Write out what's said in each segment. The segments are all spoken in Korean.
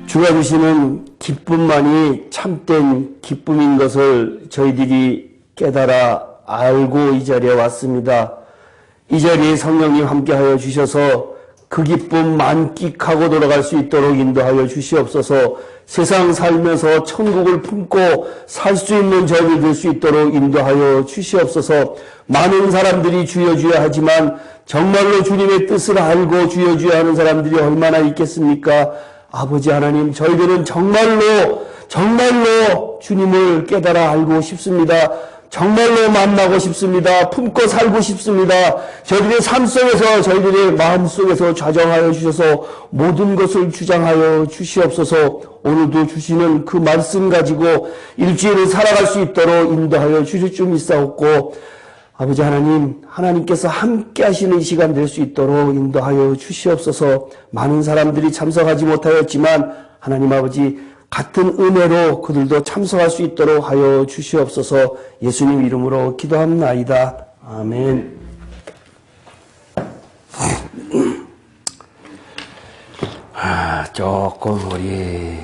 주가 주시는 기쁨만이 참된 기쁨인 것을 저희들이 깨달아 알고 이 자리에 왔습니다. 이 자리에 성령님 함께하여 주셔서 그 기쁨 만끽하고 돌아갈 수 있도록 인도하여 주시옵소서. 세상 살면서 천국을 품고 살 수 있는 저희들 될 수 있도록 인도하여 주시옵소서. 많은 사람들이 주여 주여 하지만 정말로 주님의 뜻을 알고 주여 주여 하는 사람들이 얼마나 있겠습니까? 아버지 하나님, 저희들은 정말로 주님을 깨달아 알고 싶습니다. 정말로 만나고 싶습니다. 품고 살고 싶습니다. 저희들의 삶 속에서, 저희들의 마음 속에서 좌정하여 주셔서 모든 것을 주장하여 주시옵소서. 오늘도 주시는 그 말씀 가지고 일주일을 살아갈 수 있도록 인도하여 주실 줄 믿사옵고, 아버지 하나님, 하나님께서 함께 하시는 시간 될 수 있도록 인도하여 주시옵소서. 많은 사람들이 참석하지 못하였지만 하나님 아버지 같은 은혜로 그들도 참석할 수 있도록 하여 주시옵소서. 예수님 이름으로 기도합나이다. 아멘. 조금 우리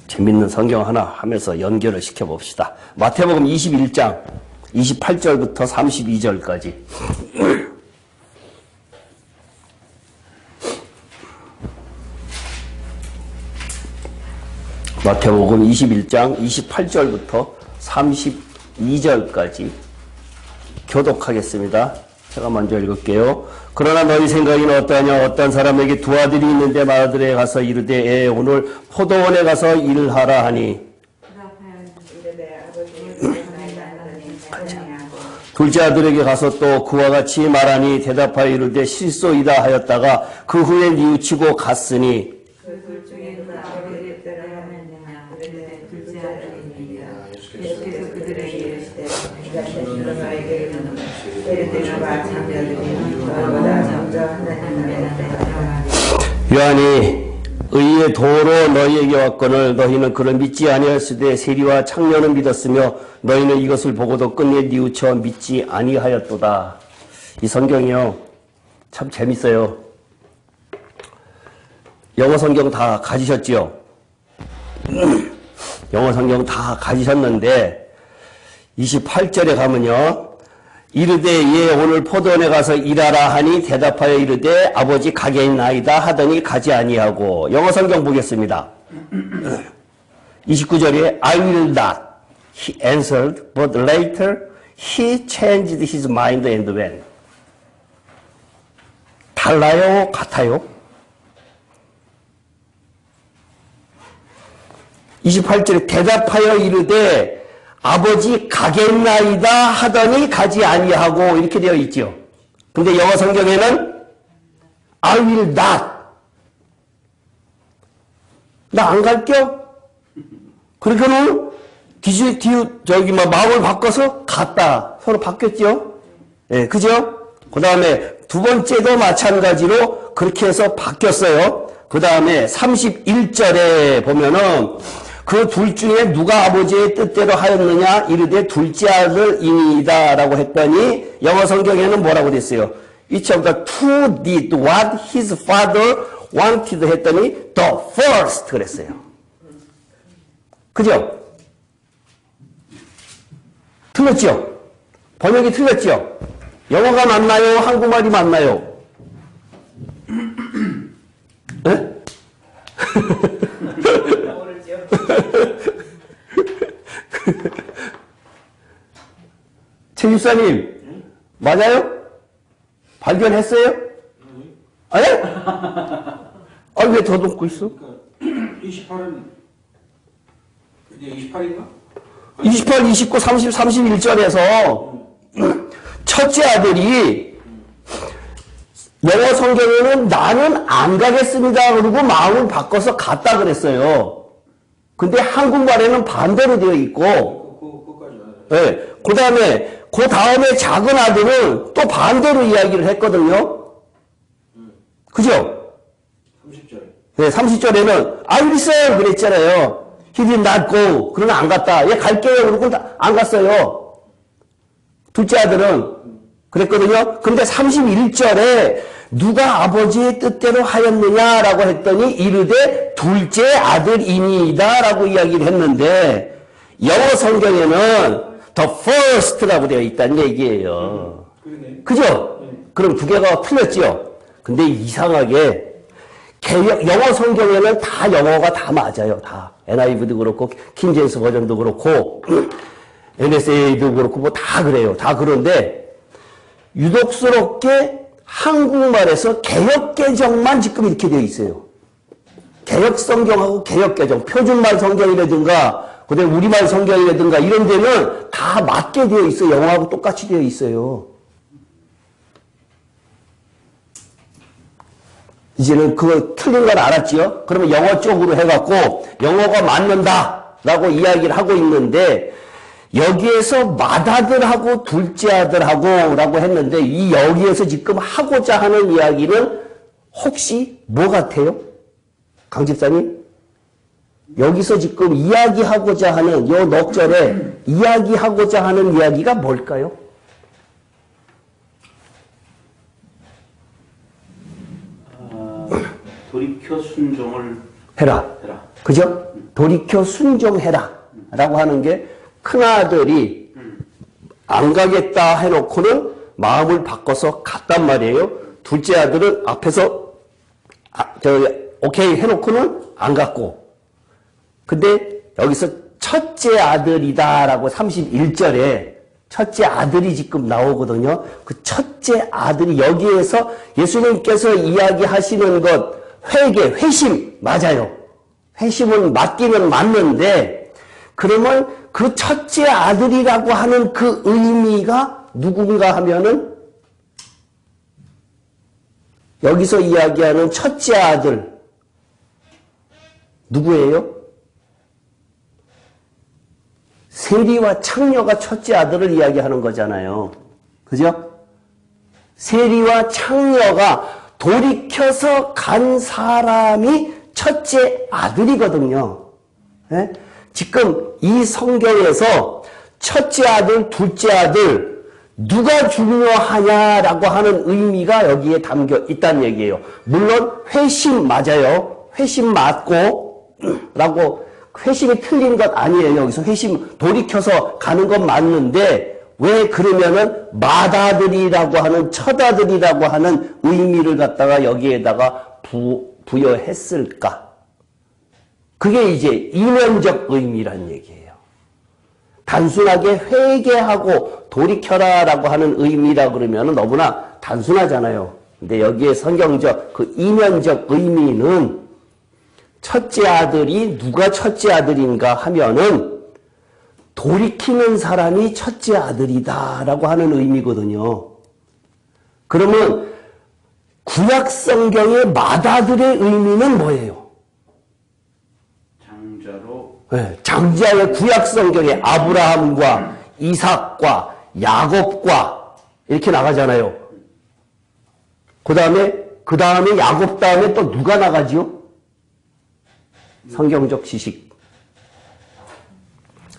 재밌는 성경 하나 하면서 연결을 시켜봅시다. 마태복음 21장 28절부터 32절까지. 마태복음 21장 28절부터 32절까지 교독하겠습니다. 제가 먼저 읽을게요. 그러나 너희 생각에는 어떠하냐? 어떤 사람에게 두 아들이 있는데 맏아들에 가서 이르되 오늘 포도원에 가서 일을 하라 하니 둘째 아들에게 가서 또 그와 같이 말하니 대답하여 이르되 실소이다 하였다가 그 후에 뉘우치고 갔으니 요한이 의의 도로 너희에게 왔거늘 너희는 그를 믿지 아니하였으되 세리와 창녀는 믿었으며 너희는 이것을 보고도 끝내 뉘우쳐 믿지 아니하였도다. 이 성경이요 참 재밌어요. 영어 성경 다 가지셨지요? 영어 성경 다 가지셨는데 28절에 가면요, 이르되 오늘 포도원에 가서 일하라 하니 대답하여 이르되 아버지 가겠나이다 하더니 가지 아니하고. 영어 성경 보겠습니다. 29절에 I will not, he answered, but later he changed his mind and went. 달라요? 같아요? 28절에 대답하여 이르되 아버지 가겠나이다 하더니 가지 아니하고 이렇게 되어 있죠. 근데 영어 성경에는 I will not. 나 안 갈게요. 그러니까는 마음을 바꿔서 갔다. 서로 바뀌었죠. 예, 그죠? 그 다음에 두 번째도 마찬가지로 그렇게 해서 바뀌었어요. 그 다음에 31절에 보면은 그 둘 중에 누가 아버지의 뜻대로 하였느냐? 이르되 둘째 아들이니이다 라고 했더니 영어 성경에는 뭐라고 됐어요? Each of the two did what his father wanted 했더니 the first 그랬어요. 그죠? 틀렸죠? 번역이 틀렸죠? 영어가 맞나요? 한국말이 맞나요? 네? 최 집사님, 맞아요? 발견했어요? 아니? 왜 더듬고 있어? 28은 이제 28인가? 28, 29, 30, 31절에서 첫째 아들이 영어 성경에는 나는 안 가겠습니다. 그리고 마음을 바꿔서 갔다 그랬어요. 근데 한국말에는 반대로 되어 있고, 네. 그 다음에 작은 아들은 또 반대로 이야기를 했거든요. 그죠? 30절. 네, 30절에는 I will listen 그랬잖아요. He did not go. 그러나 안 갔다. 얘 갈게요. 그러고 안 갔어요. 둘째 아들은 그랬거든요. 근데 31절에 누가 아버지의 뜻대로 하였느냐라고 했더니 이르되 둘째 아들이니이다 라고 이야기를 했는데 영어 성경에는 the first라고 되어 있다는 얘기예요. 그러네. 그죠? 그럼 두 개가 틀렸죠? 근데 이상하게 영어 성경에는 다 영어가 다 맞아요. 다. NIV도 그렇고 킹제임스 버전도 그렇고 NSA도 그렇고 뭐 다 그래요. 다 그런데 유독스럽게 한국말에서 개역개정만 지금 이렇게 되어 있어요. 개역성경하고 개역개정, 표준말 성경이라든가 그다음에 우리말 성경이라든가 이런 데는 다 맞게 되어 있어요. 영어하고 똑같이 되어 있어요. 이제는 그거 틀린 걸 알았지요? 그러면 영어 쪽으로 해갖고 영어가 맞는다라고 이야기를 하고 있는데 여기에서 맏아들하고 둘째 아들하고 라고 했는데 이 여기에서 지금 하고자 하는 이야기는 혹시 뭐 같아요? 강 집사님? 여기서 지금 이야기하고자 하는 요 넉절에 이야기하고자 하는 이야기가 뭘까요? 돌이켜 순종을 해라. 그죠? 돌이켜 순종해라. 라고 하는 게 큰아들이 안 가겠다 해놓고는 마음을 바꿔서 갔단 말이에요. 둘째 아들은 앞에서 오케이 해놓고는 안 갔고. 근데 여기서 첫째 아들이다라고 31절에 첫째 아들이 지금 나오거든요. 그 첫째 아들이 여기에서 예수님께서 이야기하시는 것 회심 맞아요. 회심은 맞기는 맞는데 그러면 그 첫째 아들이라고 하는 그 의미가 누군가 하면은 여기서 이야기하는 첫째 아들 누구예요? 세리와 창녀가 첫째 아들을 이야기하는 거잖아요. 그죠? 세리와 창녀가 돌이켜서 간 사람이 첫째 아들이거든요. 예? 지금 이 성경에서 첫째 아들, 둘째 아들 누가 중요하냐라고 하는 의미가 여기에 담겨 있다는 얘기예요. 물론 회심 맞아요. 회심 맞고 라고 회심이 틀린 것 아니에요. 여기서 회심 돌이켜서 가는 건 맞는데 왜 그러면은 맏아들이라고 하는 첫아들이라고 하는 의미를 갖다가 여기에다가 부여했을까? 그게 이제 이면적 의미란 얘기예요. 단순하게 회개하고 돌이켜라라고 하는 의미라 그러면 너무나 단순하잖아요. 근데 여기에 성경적 그 이면적 의미는 첫째 아들이 누가 첫째 아들인가 하면은 돌이키는 사람이 첫째 아들이다라고 하는 의미거든요. 그러면 구약 성경의 맏아들의 의미는 뭐예요? 장자로. 네, 장자의 구약 성경에 아브라함과 이삭과 야곱과 이렇게 나가잖아요. 그 다음에 야곱 다음에 또 누가 나가지요? 성경적 지식.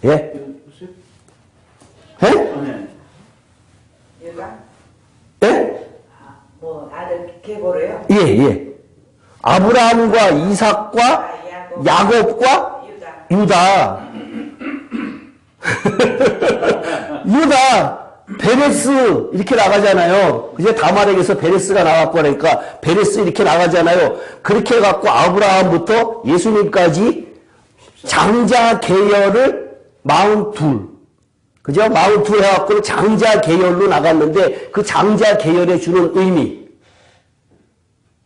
예? 예? 얘가? 예? 뭐 아들 계보래요? 예, 예. 아브라함과 이삭과 야곱과 유다. 유다, 베레스 이렇게 나가잖아요. 이제 다말에게서 베레스가 나왔고 그러니까 베레스 이렇게 나가잖아요. 그렇게 해갖고 아브라함부터 예수님까지 장자 계열을 42. 그죠? 42 해갖고 장자 계열로 나갔는데 그 장자 계열에 주는 의미.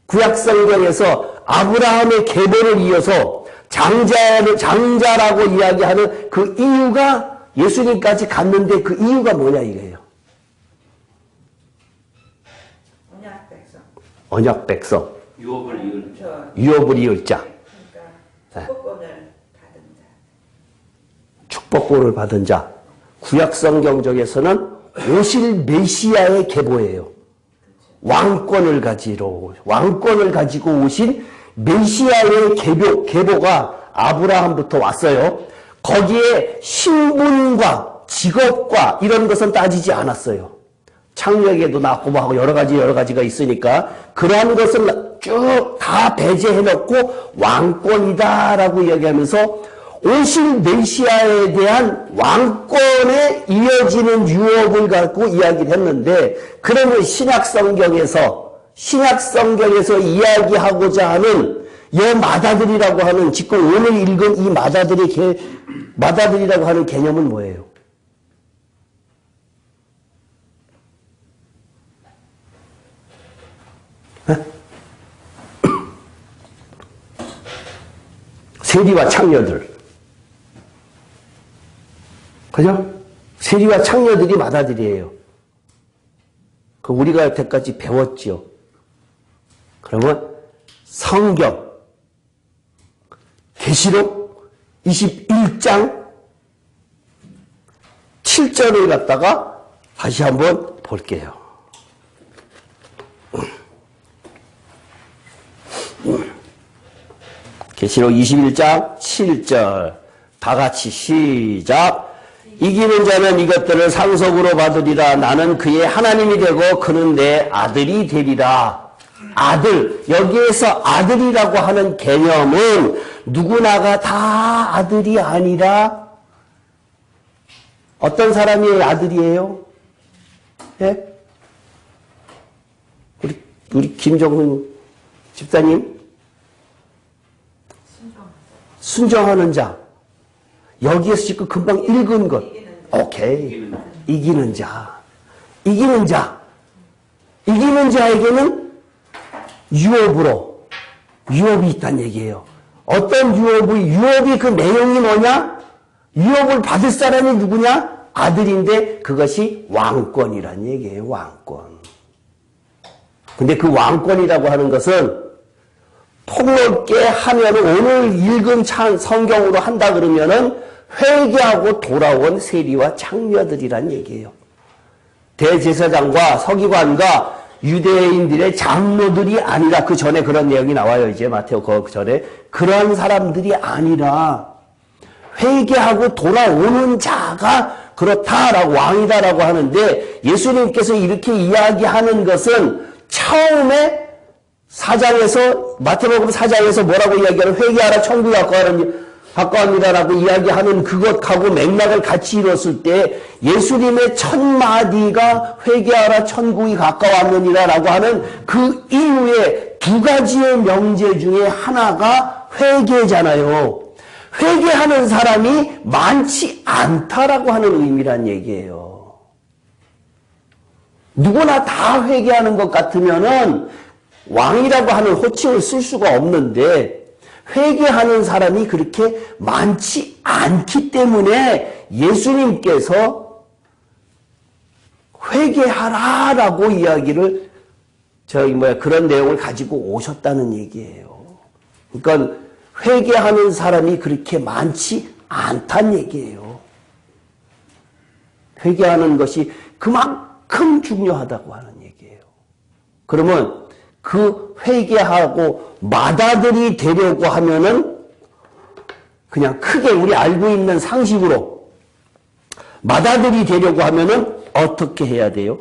구약 성경에서 아브라함의 계보를 이어서 장자라고 이야기하는 그 이유가 예수님까지 갔는데 그 이유가 뭐냐 이거예요. 언약 백성. 언약 백성. 유업을 이을 자. 유업을 이을 자. 그러니까 축복권을 받은 자. 축복권을 받은 자. 구약 성경적에서는 오실 메시아의 계보예요. 왕권을 가지고 오신 메시아의 계보가 아브라함부터 왔어요. 거기에 신분과 직업과 이런 것은 따지지 않았어요. 창력에도 낮고 하고 여러 가지가 있으니까 그러한 것을 쭉 다 배제해놓고 왕권이다라고 이야기하면서 오실 메시아에 대한 왕권에 이어지는 유업을 갖고 이야기를 했는데, 그러면 신약성경에서 이야기하고자 하는 이 마다들이라고 하는, 지금 오늘 읽은 이 마다들이라고 하는 개념은 뭐예요? 세리와 창녀들. 그죠? 세리와 창녀들이 마다들이에요. 그 우리가 여태까지 배웠죠. 그러면 성경, 계시록 21장 7절을 갖다가 다시 한번 볼게요. 계시록 21장 7절 다 같이 시작. 이기는 자는 이것들을 상속으로 받으리라. 나는 그의 하나님이 되고 그는 내 아들이 되리라. 아들, 여기에서 아들이라고 하는 개념은 누구나가 다 아들이 아니라 어떤 사람이 아들이에요? 예? 우리 김정훈 집사님? 순종하는 자. 여기에서 지금 금방 읽은 것. 오케이. 이기는 자. 이기는 자. 이기는 자에게는 유업이 있다는 얘기예요. 어떤 유업이 그 내용이 뭐냐? 유업을 받을 사람이 누구냐? 아들인데 그것이 왕권이란 얘기예요. 왕권. 근데 그 왕권이라고 하는 것은 폭넓게 하면 오늘 읽은 성경으로 한다 그러면은 회개하고 돌아온 세리와 창녀들이란 얘기예요. 대제사장과 서기관과 유대인들의 장로들이 아니라, 그 전에 그런 내용이 나와요. 이제 마테오 그 전에 그런 사람들이 아니라 회개하고 돌아오는 자가 그렇다라고, 왕이다라고 하는데, 예수님께서 이렇게 이야기하는 것은 처음에 마태복음 4장에서 뭐라고 이야기하는, 회개하라 천국이 가까웠니다라고 이야기하는 그것하고 맥락을 같이 이뤘을 때 예수님의 첫 마디가 회개하라 천국이 가까웠느니라라고 하는 그 이후에 두 가지의 명제 중에 하나가 회개잖아요. 회개하는 사람이 많지 않다라고 하는 의미란 얘기예요. 누구나 다 회개하는 것 같으면은 왕이라고 하는 호칭을 쓸 수가 없는데, 회개하는 사람이 그렇게 많지 않기 때문에 예수님께서 회개하라라고 이야기를 그런 내용을 가지고 오셨다는 얘기예요. 그러니까 회개하는 사람이 그렇게 많지 않다는 얘기예요. 회개하는 것이 그만큼 중요하다고 하는 얘기예요. 그러면 그 회개하고 마다들이 되려고 하면은 그냥 크게 우리 알고 있는 상식으로 마다들이 되려고 하면은 어떻게 해야 돼요?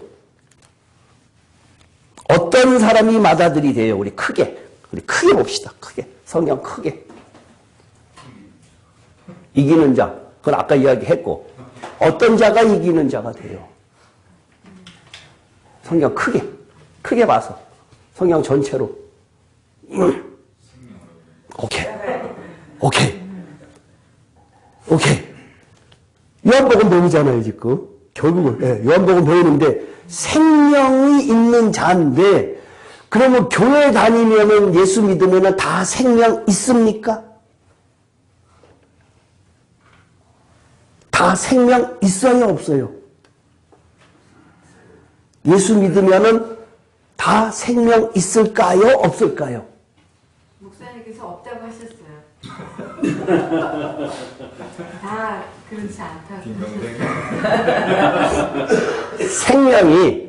어떤 사람이 마다들이 돼요? 우리 크게 봅시다. 크게. 성경 크게. 이기는 자. 그건 아까 이야기했고. 어떤 자가 이기는 자가 돼요? 성경 크게 봐서. 성경 전체로. 오케이. 요한복음 배우잖아요, 지금. 결국은. 요한복음 배우는데 생명이 있는 자인데, 그러면 교회 다니면은 예수 믿으면은 다 생명 있습니까? 다 생명 있어요, 없어요? 예수 믿으면은 다 생명 있을까요? 없을까요? 목사님께서 없다고 하셨어요. 다 그렇지 않다고. 생명이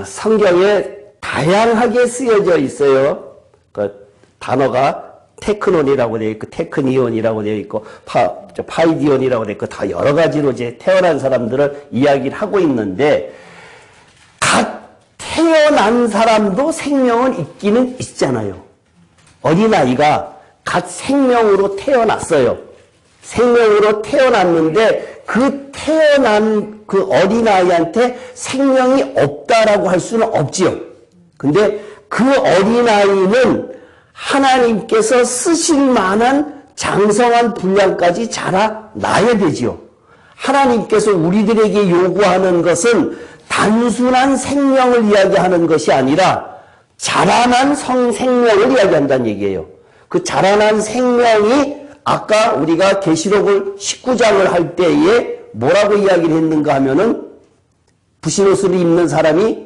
성경에 다양하게 쓰여져 있어요. 그 단어가 테크논이라고 되어 있고, 테크니온이라고 되어 있고, 파이디온이라고 되어 있고, 다 여러 가지로 이제 태어난 사람들을 이야기를 하고 있는데, 각 태어난 사람도 생명은 있기는 있잖아요. 어린아이가 각 생명으로 태어났어요. 생명으로 태어났는데, 그 태어난 그 어린아이한테 생명이 없다라고 할 수는 없지요. 근데 그 어린아이는 하나님께서 쓰실 만한 장성한 분량까지 자라나야 되지요. 하나님께서 우리들에게 요구하는 것은 단순한 생명을 이야기하는 것이 아니라 자라난 생명을 이야기한다는 얘기예요. 그 자라난 생명이 아까 우리가 계시록을 19장을 할 때에 뭐라고 이야기를 했는가 하면은 부신옷을 입는 사람이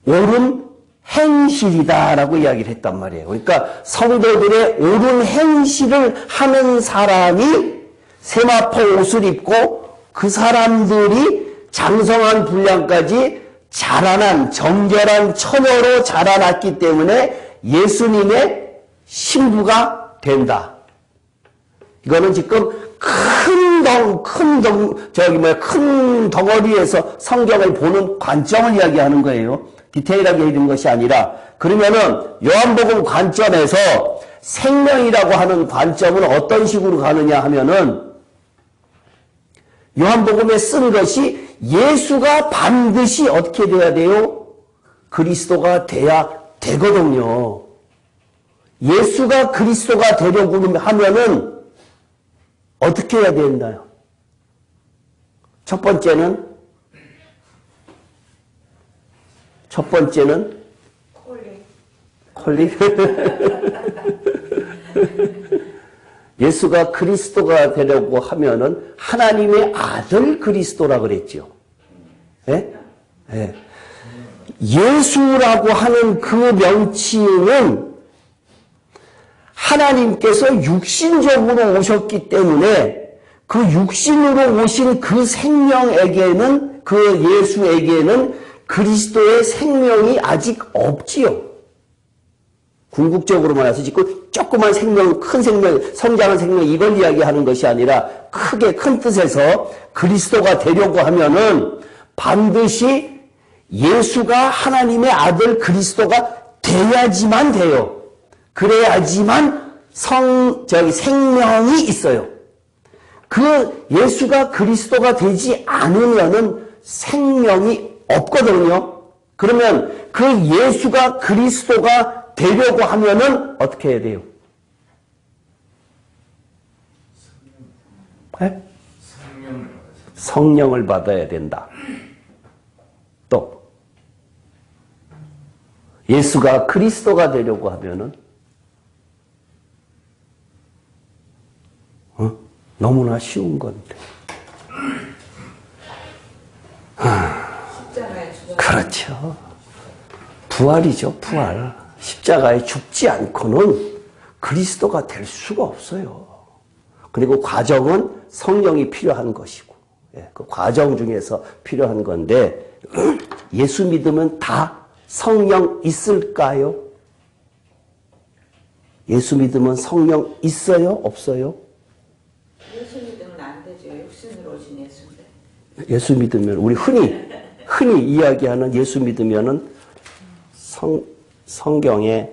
옳은 행실이다라고 이야기를 했단 말이에요. 그러니까 성도들의 옳은 행실을 하는 사람이 세마포 옷을 입고 그 사람들이 장성한 분량까지 자라난 정결한 처녀로 자라났기 때문에 예수님의 신부가 된다. 이거는 지금 큰 덩어리에서 성경을 보는 관점을 이야기하는 거예요. 디테일하게 읽은 것이 아니라. 그러면은 요한복음 관점에서 생명이라고 하는 관점은 어떤 식으로 가느냐 하면은 요한복음에 쓴 것이 예수가 반드시 어떻게 돼야 돼요? 그리스도가 돼야 되거든요. 예수가 그리스도가 되려고 하면은 어떻게 해야 된다요? 첫 번째는 콜리? 예수가 그리스도가 되려고 하면은 하나님의 아들 그리스도라 그랬죠. 예? 예. 예수라고 하는 그 명칭은 하나님께서 육신적으로 오셨기 때문에 그 육신으로 오신 그 생명에게는, 그 예수에게는 그리스도의 생명이 아직 없지요. 궁극적으로 말해서 지금 조그만 생명, 큰 생명, 성장한 생명 이걸 이야기하는 것이 아니라 크게 큰 뜻에서 그리스도가 되려고 하면은 반드시 예수가 하나님의 아들 그리스도가 돼야지만 돼요. 그래야지만 생명이 있어요. 그 예수가 그리스도가 되지 않으면은 생명이 없거든요. 그러면 그 예수가 그리스도가 되려고 하면은 어떻게 해야 돼요? 네? 성령을 받아야 된다. 또 예수가 그리스도가 되려고 하면은 너무나 쉬운 건데. 그렇죠. 부활이죠, 부활. 십자가에 죽지 않고는 그리스도가 될 수가 없어요. 그리고 과정은 성령이 필요한 것이고, 그 과정 중에서 필요한 건데, 예수 믿으면 다 성령 있을까요? 예수 믿으면 성령 있어요? 없어요? 예수 믿으면 안 되죠. 육신으로 오신 예수인데. 예수 믿으면, 우리 흔히 이야기하는 예수 믿으면은 성경에,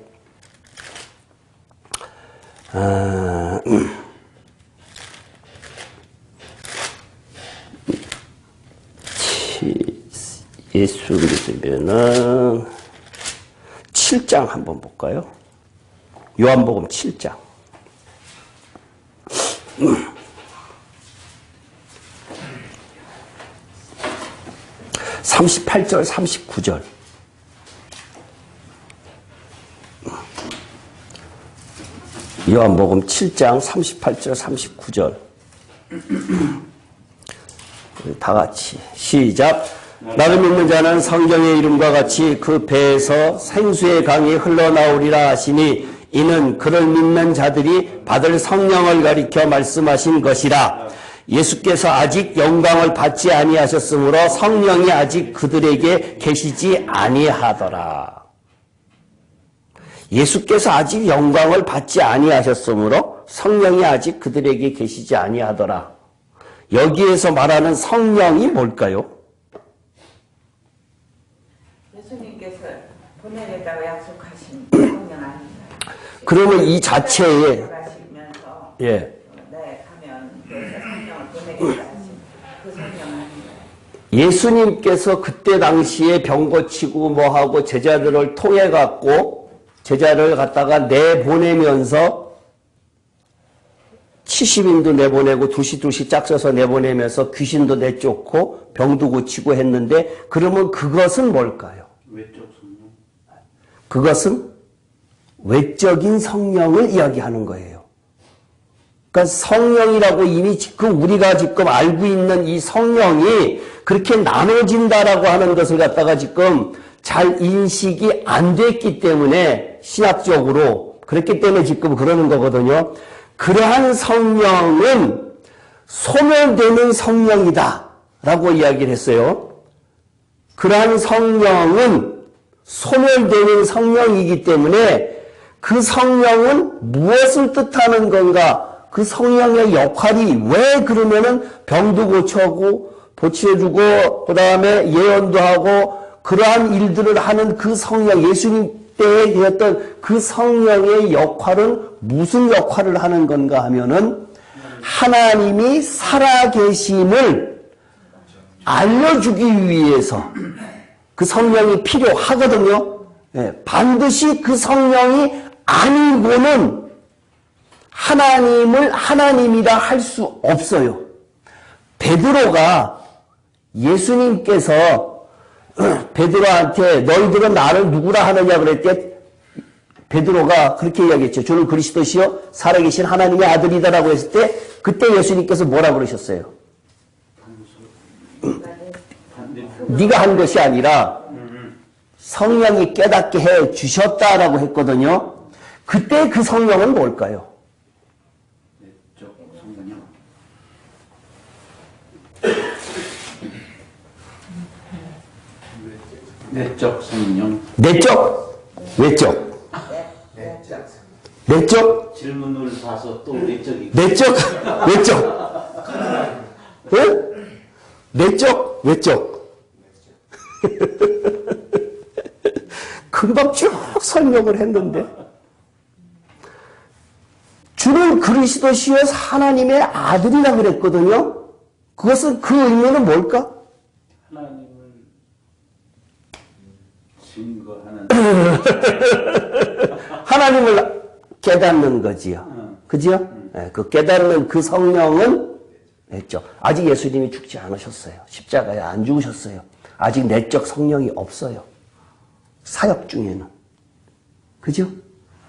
예수 믿으면은 7장 한번 볼까요? 요한복음 7장. 38절, 39절. 요한복음 7장 38절, 39절. 다 같이 시작. 나를 믿는 자는 성경의 이름과 같이 그 배에서 생수의 강이 흘러나오리라 하시니 이는 그를 믿는 자들이 받을 성령을 가리켜 말씀하신 것이라. 예수께서 아직 영광을 받지 아니하셨으므로 성령이 아직 그들에게 계시지 아니하더라. 예수께서 아직 영광을 받지 아니하셨으므로 성령이 아직 그들에게 계시지 아니하더라. 여기에서 말하는 성령이 뭘까요? 예수님께서 보내겠다고 약속하신 성령 아닌가요? 그러면 이 자체에 가시면서 예. 네 가면 그래서 성령을 보내겠다 하신 그 성령 아닌가요? 예수님께서 그때 당시에 병 고치고 뭐하고 제자들을 통해 갖고 제자를 갖다가 내보내면서 70인도 내보내고 두시 짝져서 내보내면서 귀신도 내쫓고 병도 고치고 했는데 그러면 그것은 뭘까요? 외적 성령. 그것은 외적인 성령을 이야기하는 거예요. 그러니까 성령이라고 이미 지금 우리가 지금 알고 있는 이 성령이 그렇게 나눠진다라고 하는 것을 갖다가 지금 잘 인식이 안 됐기 때문에 신학적으로 그렇기 때문에 지금 그러는 거거든요. 그러한 성령은 소멸되는 성령이다 라고 이야기를 했어요. 그러한 성령은 소멸되는 성령이기 때문에 그 성령은 무엇을 뜻하는 건가? 그 성령의 역할이 왜 그러면은 병도 고쳐주고 그 다음에 예언도 하고 그러한 일들을 하는 그 성령, 예수님 때에 되었던 그 성령의 역할은 무슨 역할을 하는 건가 하면은 하나님이 살아계심을 알려주기 위해서 그 성령이 필요하거든요. 예, 반드시 그 성령이 아니고는 하나님을 하나님이라 할 수 없어요. 베드로가 예수님께서 베드로한테 너희들은 나를 누구라 하느냐 그랬대. 베드로가 그렇게 이야기했죠. 주는 그리스도시요 살아계신 하나님의 아들이다라고 했을 때 그때 예수님께서 뭐라 그러셨어요? 네가 한 것이 아니라 성령이 깨닫게 해 주셨다라고 했거든요. 그때 그 성령은 뭘까요? 내적 성령. 내적 성령. 내적? 외적? 내적? 질문을 봐서 또 내적이. 내적? 외적? 응? 내적? 외적? 금방 쭉 설명을 했는데 주는 그리스도시여 하나님의 아들이라 그랬거든요. 그것은 그 의미는 뭘까? 하나님을 증거하는. 하나님을 깨닫는 거지요. 그지요? 네, 그 깨닫는 그 성령은 내적. 아직 예수님이 죽지 않으셨어요. 십자가에 안 죽으셨어요. 아직 내적 성령이 없어요. 사역 중에는. 그죠?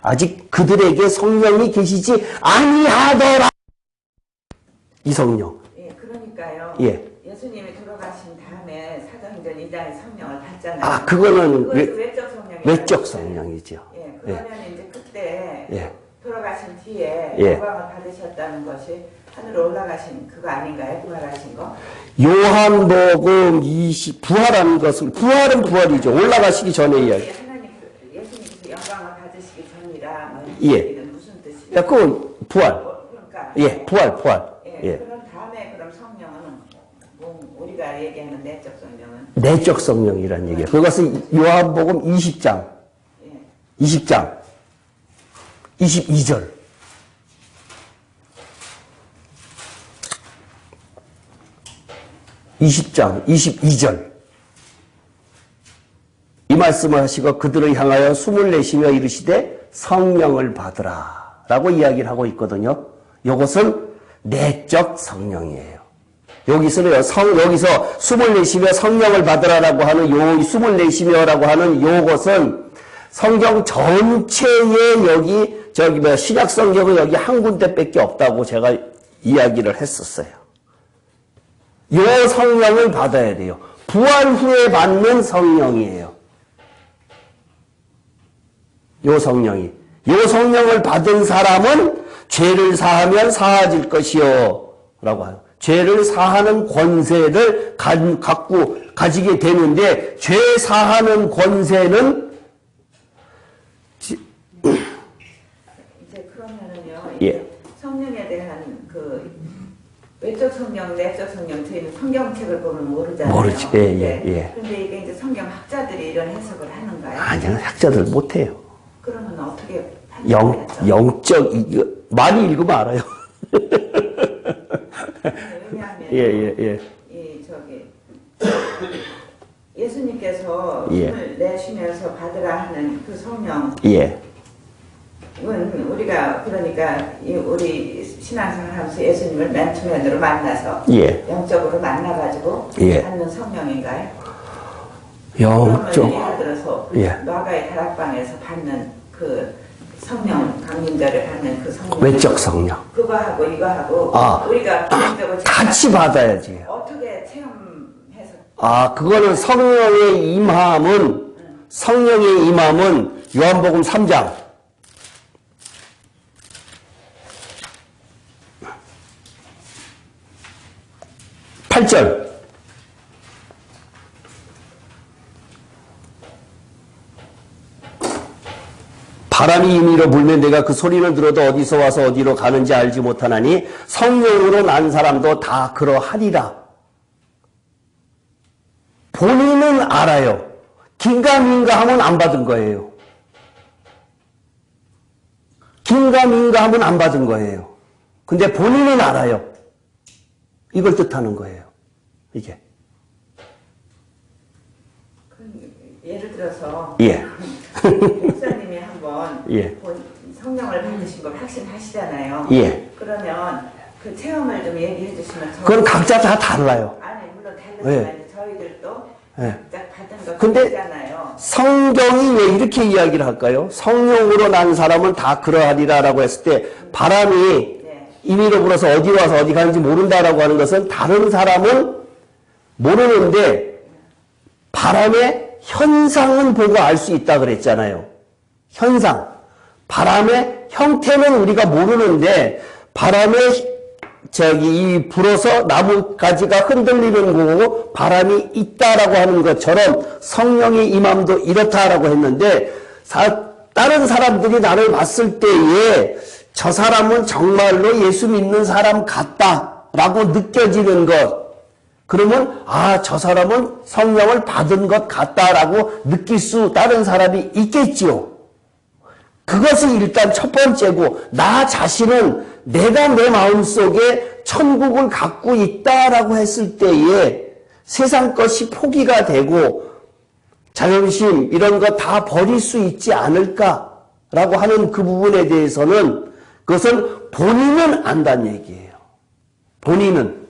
아직 그들에게 성령이 계시지 아니하더라. 이 성령. 예, 그러니까요. 예. 예수님이 돌아가신 다음에 사도행전 2장에 성령을 받잖아요. 아, 그거는 그것도 외적 성령이 외적 성령이죠. 예, 그러면 이제 그때 예. 돌아가신 뒤에 예. 영광을 받으셨다는 것이 하늘로 올라가신 그거 아닌가요? 부활하신 거? 요한복음 20, 부활하는 것은, 부활은 부활이죠. 올라가시기 전에 이야기. 하나님, 예수님께서 영광을 받으시기 전이라 뭐 예. 얘기는 무슨 뜻이에요? 야, 그건 부활. 그러니까 예, 부활. 예, 예. 그런 다음에 그럼 성령은 뭐 우리가 얘기하는 내적 성령은 내적 성령이라는 얘기예요. 그것은 요한복음 20장. 예. 20장. 22절. 20장 22절 이 말씀을 하시고 그들을 향하여 숨을 내쉬며 이르시되 성령을 받으라 라고 이야기를 하고 있거든요. 이것은 내적 성령이에요. 여기서 숨을 내쉬며 성령을 받으라라고 하는 요 숨을 내쉬며라고 하는 요것은 성경 전체에 여기 신약 성경은 여기 한 군데밖에 없다고 제가 이야기를 했었어요. 요 성령을 받아야 돼요. 부활 후에 받는 성령이에요. 요 성령이. 요 성령을 받은 사람은 죄를 사하면 사하질 것이요. 라고 하요. 죄를 사하는 권세를 가지게 되는데, 죄 사하는 권세는 예. 성령에 대한 그 외적 성령, 내적 성령 저희는 성경책을 보면 모르잖아요. 모르지. 예. 그런데 이게 이제 성경학자들이 이런 해석을 하는가요? 아니요, 학자들 못해요. 그러면 어떻게 판단해야죠? 영적, 이거 많이 읽으면 알아요. 왜냐하면 예. 이 예수님께서 예. 힘을 내쉬면서 받으라 하는 그 성령 예. 이건 우리가 그러니까 우리 신앙생활하면서 예수님을 맨투맨으로 만나서 예. 영적으로 만나가지고 예. 받는 성령인가요? 영적. 그러면 예를 들어서 예. 마가의 다락방에서 받는 그 성령 강림절에 받는 그 성령 외적 성령. 그거하고 이거하고 아. 우리가 개인적으로 같이 받아야지. 어떻게 체험해서 그거는 성령의 임함은 요한복음 3장. 8절. 바람이 임의로 불면 내가 그 소리를 들어도 어디서 와서 어디로 가는지 알지 못하나니 성령으로 난 사람도 다 그러하리라. 본인은 알아요. 긴가민가 하면 안 받은 거예요. 긴가민가 하면 안 받은 거예요. 근데 본인은 알아요. 이걸 뜻하는 거예요. 이게. 예를 들어서 예. 목사님이 한번 예. 성령을 받으신 걸 확신하시잖아요. 예. 그러면 그 체험을 좀 얘기해 주시면 그건 각자 다 달라요. 아니 물론 다르지만 예. 저희들도 예. 각자 받은 거 근데 있잖아요. 성경이 왜 이렇게 이야기를 할까요? 성령으로 난 사람은 다 그러하리라라고 했을 때 바람이 네. 임의로 불어서 어디 와서 어디 가는지 모른다라고 하는 것은 다른 사람은 모르는데 바람의 현상은 보고 알 수 있다 그랬잖아요. 현상. 바람의 형태는 우리가 모르는데 바람의 이 불어서 나뭇가지가 흔들리는 거고 바람이 있다라고 하는 것처럼 성령의 임함도 이렇다라고 했는데 다른 사람들이 나를 봤을 때에 저 사람은 정말로 예수 믿는 사람 같다라고 느껴지는 것. 그러면 저 사람은 성령을 받은 것 같다라고 느낄 수 다른 사람이 있겠지요. 그것이 일단 첫 번째고 나 자신은 내가 내 마음속에 천국을 갖고 있다라고 했을 때에 세상 것이 포기가 되고 자존심 이런 거 다 버릴 수 있지 않을까라고 하는 그 부분에 대해서는 그것은 본인은 안다는 얘기예요. 본인은.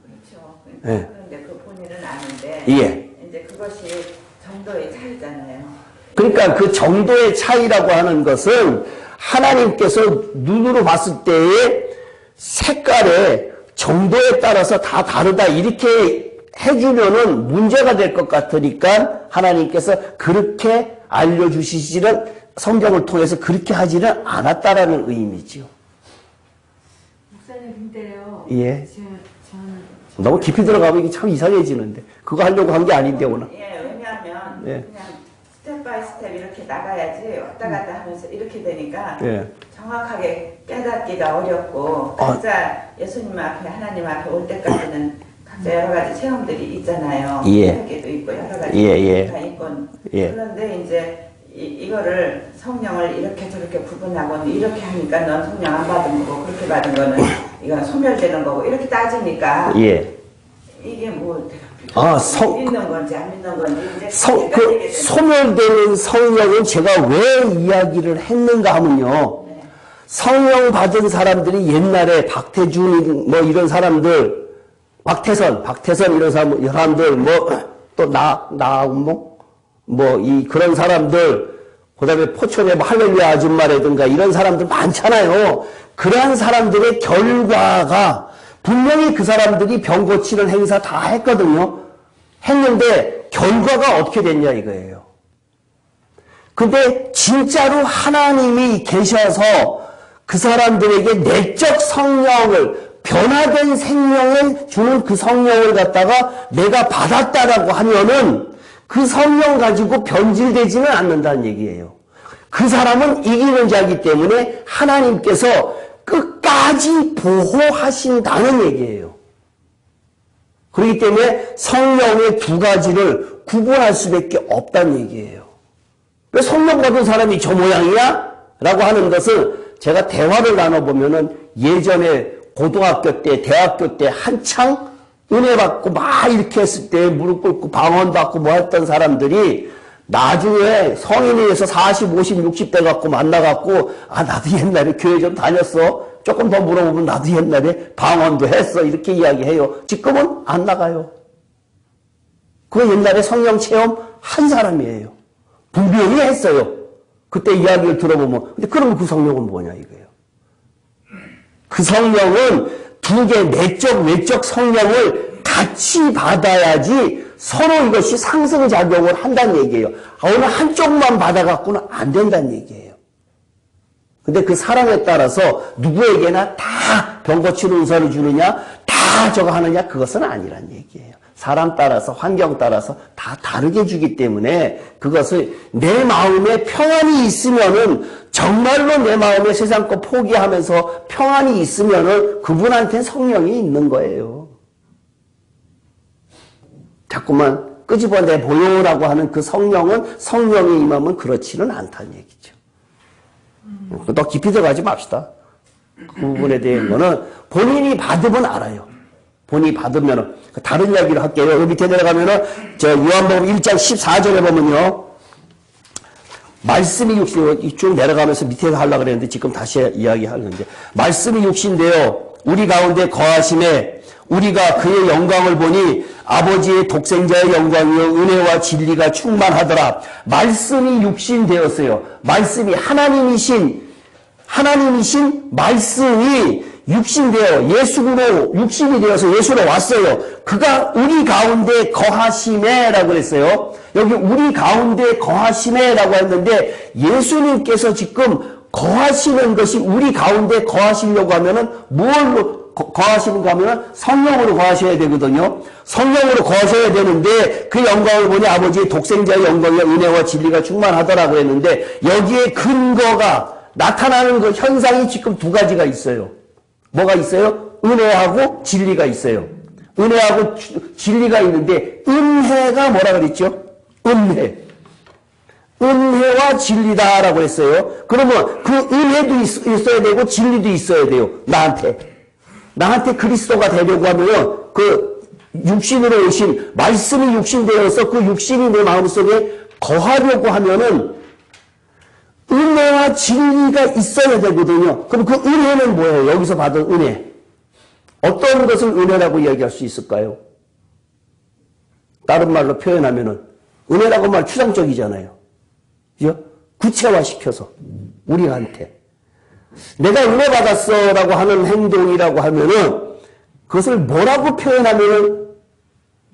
그렇죠. 예. 그런데 그 본인은 아는데 예. 이제 그것이 정도의 차이잖아요. 그러니까 그 정도의 차이라고 하는 것은 하나님께서 눈으로 봤을 때의 색깔의 정도에 따라서 다 다르다 이렇게 해주면은 문제가 될 것 같으니까 하나님께서 그렇게 알려주시지는 성경을 통해서 그렇게 하지는 않았다라는 의미지요. 목사님 근데요. 예. 저는 너무 깊이 들어가면 이게 참 이상해지는데 그거 하려고 한 게 아닌데 오늘. 예, 왜냐하면 예. 그냥 스텝 바이 스텝 이렇게 나가야지 왔다 갔다 하면서 이렇게 되니까 예. 정확하게 깨닫기가 어렵고 각자 예수님 앞에 하나님 앞에 올 때까지는 각자 여러 가지 체험들이 있잖아요. 예. 회개도 있고 여러 가지 예. 다 있고 예. 그런데 이제 이거를 성령을 이렇게 저렇게 구분하고 이렇게 하니까 넌 성령 안 받은 거고 그렇게 받은 거는 이건 소멸되는 거고 이렇게 따지니까 예. 이게 뭐 믿는 건지 안 믿는 건지 이제 그 소멸되는 성령은 제가 왜 이야기를 했는가 하면요. 네. 성령 받은 사람들이 옛날에 박태준 뭐 이런 사람들, 박태선 이런 사람들 또 나운모 그런 사람들 그다음에 포천의 뭐 할렐루야 아줌마라든가 이런 사람들 많잖아요. 그러한 사람들의 결과가 분명히 그 사람들이 병 고치는 행사 다 했거든요. 했는데 결과가 어떻게 됐냐 이거예요. 근데 진짜로 하나님이 계셔서 그 사람들에게 내적 성령을 변화된 생명을 주는 그 성령을 갖다가 내가 받았다라고 하면은 그 성령 가지고 변질되지는 않는다는 얘기예요. 그 사람은 이기는 자이기 때문에 하나님께서 끝까지 보호하신다는 얘기예요. 그렇기 때문에 성령의 두 가지를 구분할 수밖에 없다는 얘기예요. 왜 성령 받은 사람이 저 모양이야? 라고 하는 것을 제가 대화를 나눠보면은 예전에 고등학교 때, 대학교 때 한창 은혜 받고 막 이렇게 했을 때 무릎 꿇고 방언 받고 뭐 했던 사람들이 나중에 성인이 돼서 40, 50, 60대 갖고 만나갖고 아 나도 옛날에 교회 좀 다녔어. 조금 더 물어보면 나도 옛날에 방언도 했어. 이렇게 이야기해요. 지금은 안 나가요. 그 옛날에 성령 체험 한 사람이에요. 분명히 했어요. 그때 이야기를 들어보면. 근데 그러면 그 성령은 뭐냐 이거예요. 그 성령은 두 개 내적 외적 성령을 같이 받아야지 서로 이것이 상승작용을 한다는 얘기예요. 어느 한쪽만 받아갖고는 안 된다는 얘기예요. 근데 그 사랑에 따라서 누구에게나 다 병 고치는 은사를 주느냐 다 저거 하느냐 그것은 아니란 얘기예요. 사람 따라서 환경 따라서 다 다르게 주기 때문에 그것을 내 마음에 평안이 있으면은 정말로 내 마음에 세상 거 포기하면서 평안이 있으면은 그분한테 성령이 있는 거예요. 자꾸만 끄집어내 보여라고 하는 그 성령은 성령의 임함은 그렇지는 않다는 얘기죠. 더 깊이 들어가지 맙시다. 그 부분에 대한 본인이 받으면 알아요. 본인이 받으면은 다른 이야기를 할게요. 여기 밑에 내려가면은 저 요한복음 1장 14절에 보면요. 말씀이 육신, 쭉 내려가면서 밑에서 하려고 그랬는데 지금 다시 이야기하는데 말씀이 육신되어 우리 가운데 거하심에 우리가 그의 영광을 보니 아버지의 독생자의 영광이요 은혜와 진리가 충만하더라. 말씀이 육신되었어요. 말씀이 하나님이신 말씀이 육신되어 예수로 육신이 되어서 예수로 왔어요. 그가 우리 가운데 거하심에라고 했어요. 여기 우리 가운데 거하심에라고 했는데 예수님께서 지금 거하시는 것이 우리 가운데 거하시려고 하면은 뭘로 거하시는가 하면은 성령으로 거하셔야 되거든요. 성령으로 거하셔야 되는데 그 영광을 보니 아버지의 독생자의 영광과 은혜와 진리가 충만하더라고 했는데 여기에 근거가 나타나는 그 현상이 지금 두 가지가 있어요. 뭐가 있어요? 은혜하고 진리가 있어요. 은혜하고 진리가 있는데 은혜가 뭐라 그랬죠? 은혜와 진리다라고 했어요. 그러면 그 은혜도 있어야 되고 진리도 있어야 돼요. 나한테 그리스도가 되려고 하면 그 육신으로 오신 말씀이 육신되어서 그 육신이 내 마음속에 거하려고 하면은 은혜와 진리가 있어야 되거든요. 그럼 그 은혜는 뭐예요? 여기서 받은 은혜. 어떤 것을 은혜라고 이야기할 수 있을까요? 다른 말로 표현하면은 은혜라고 말 추상적이잖아요. 그죠? 구체화시켜서 우리한테 내가 은혜 받았어라고 하는 행동이라고 하면은 그것을 뭐라고 표현하면은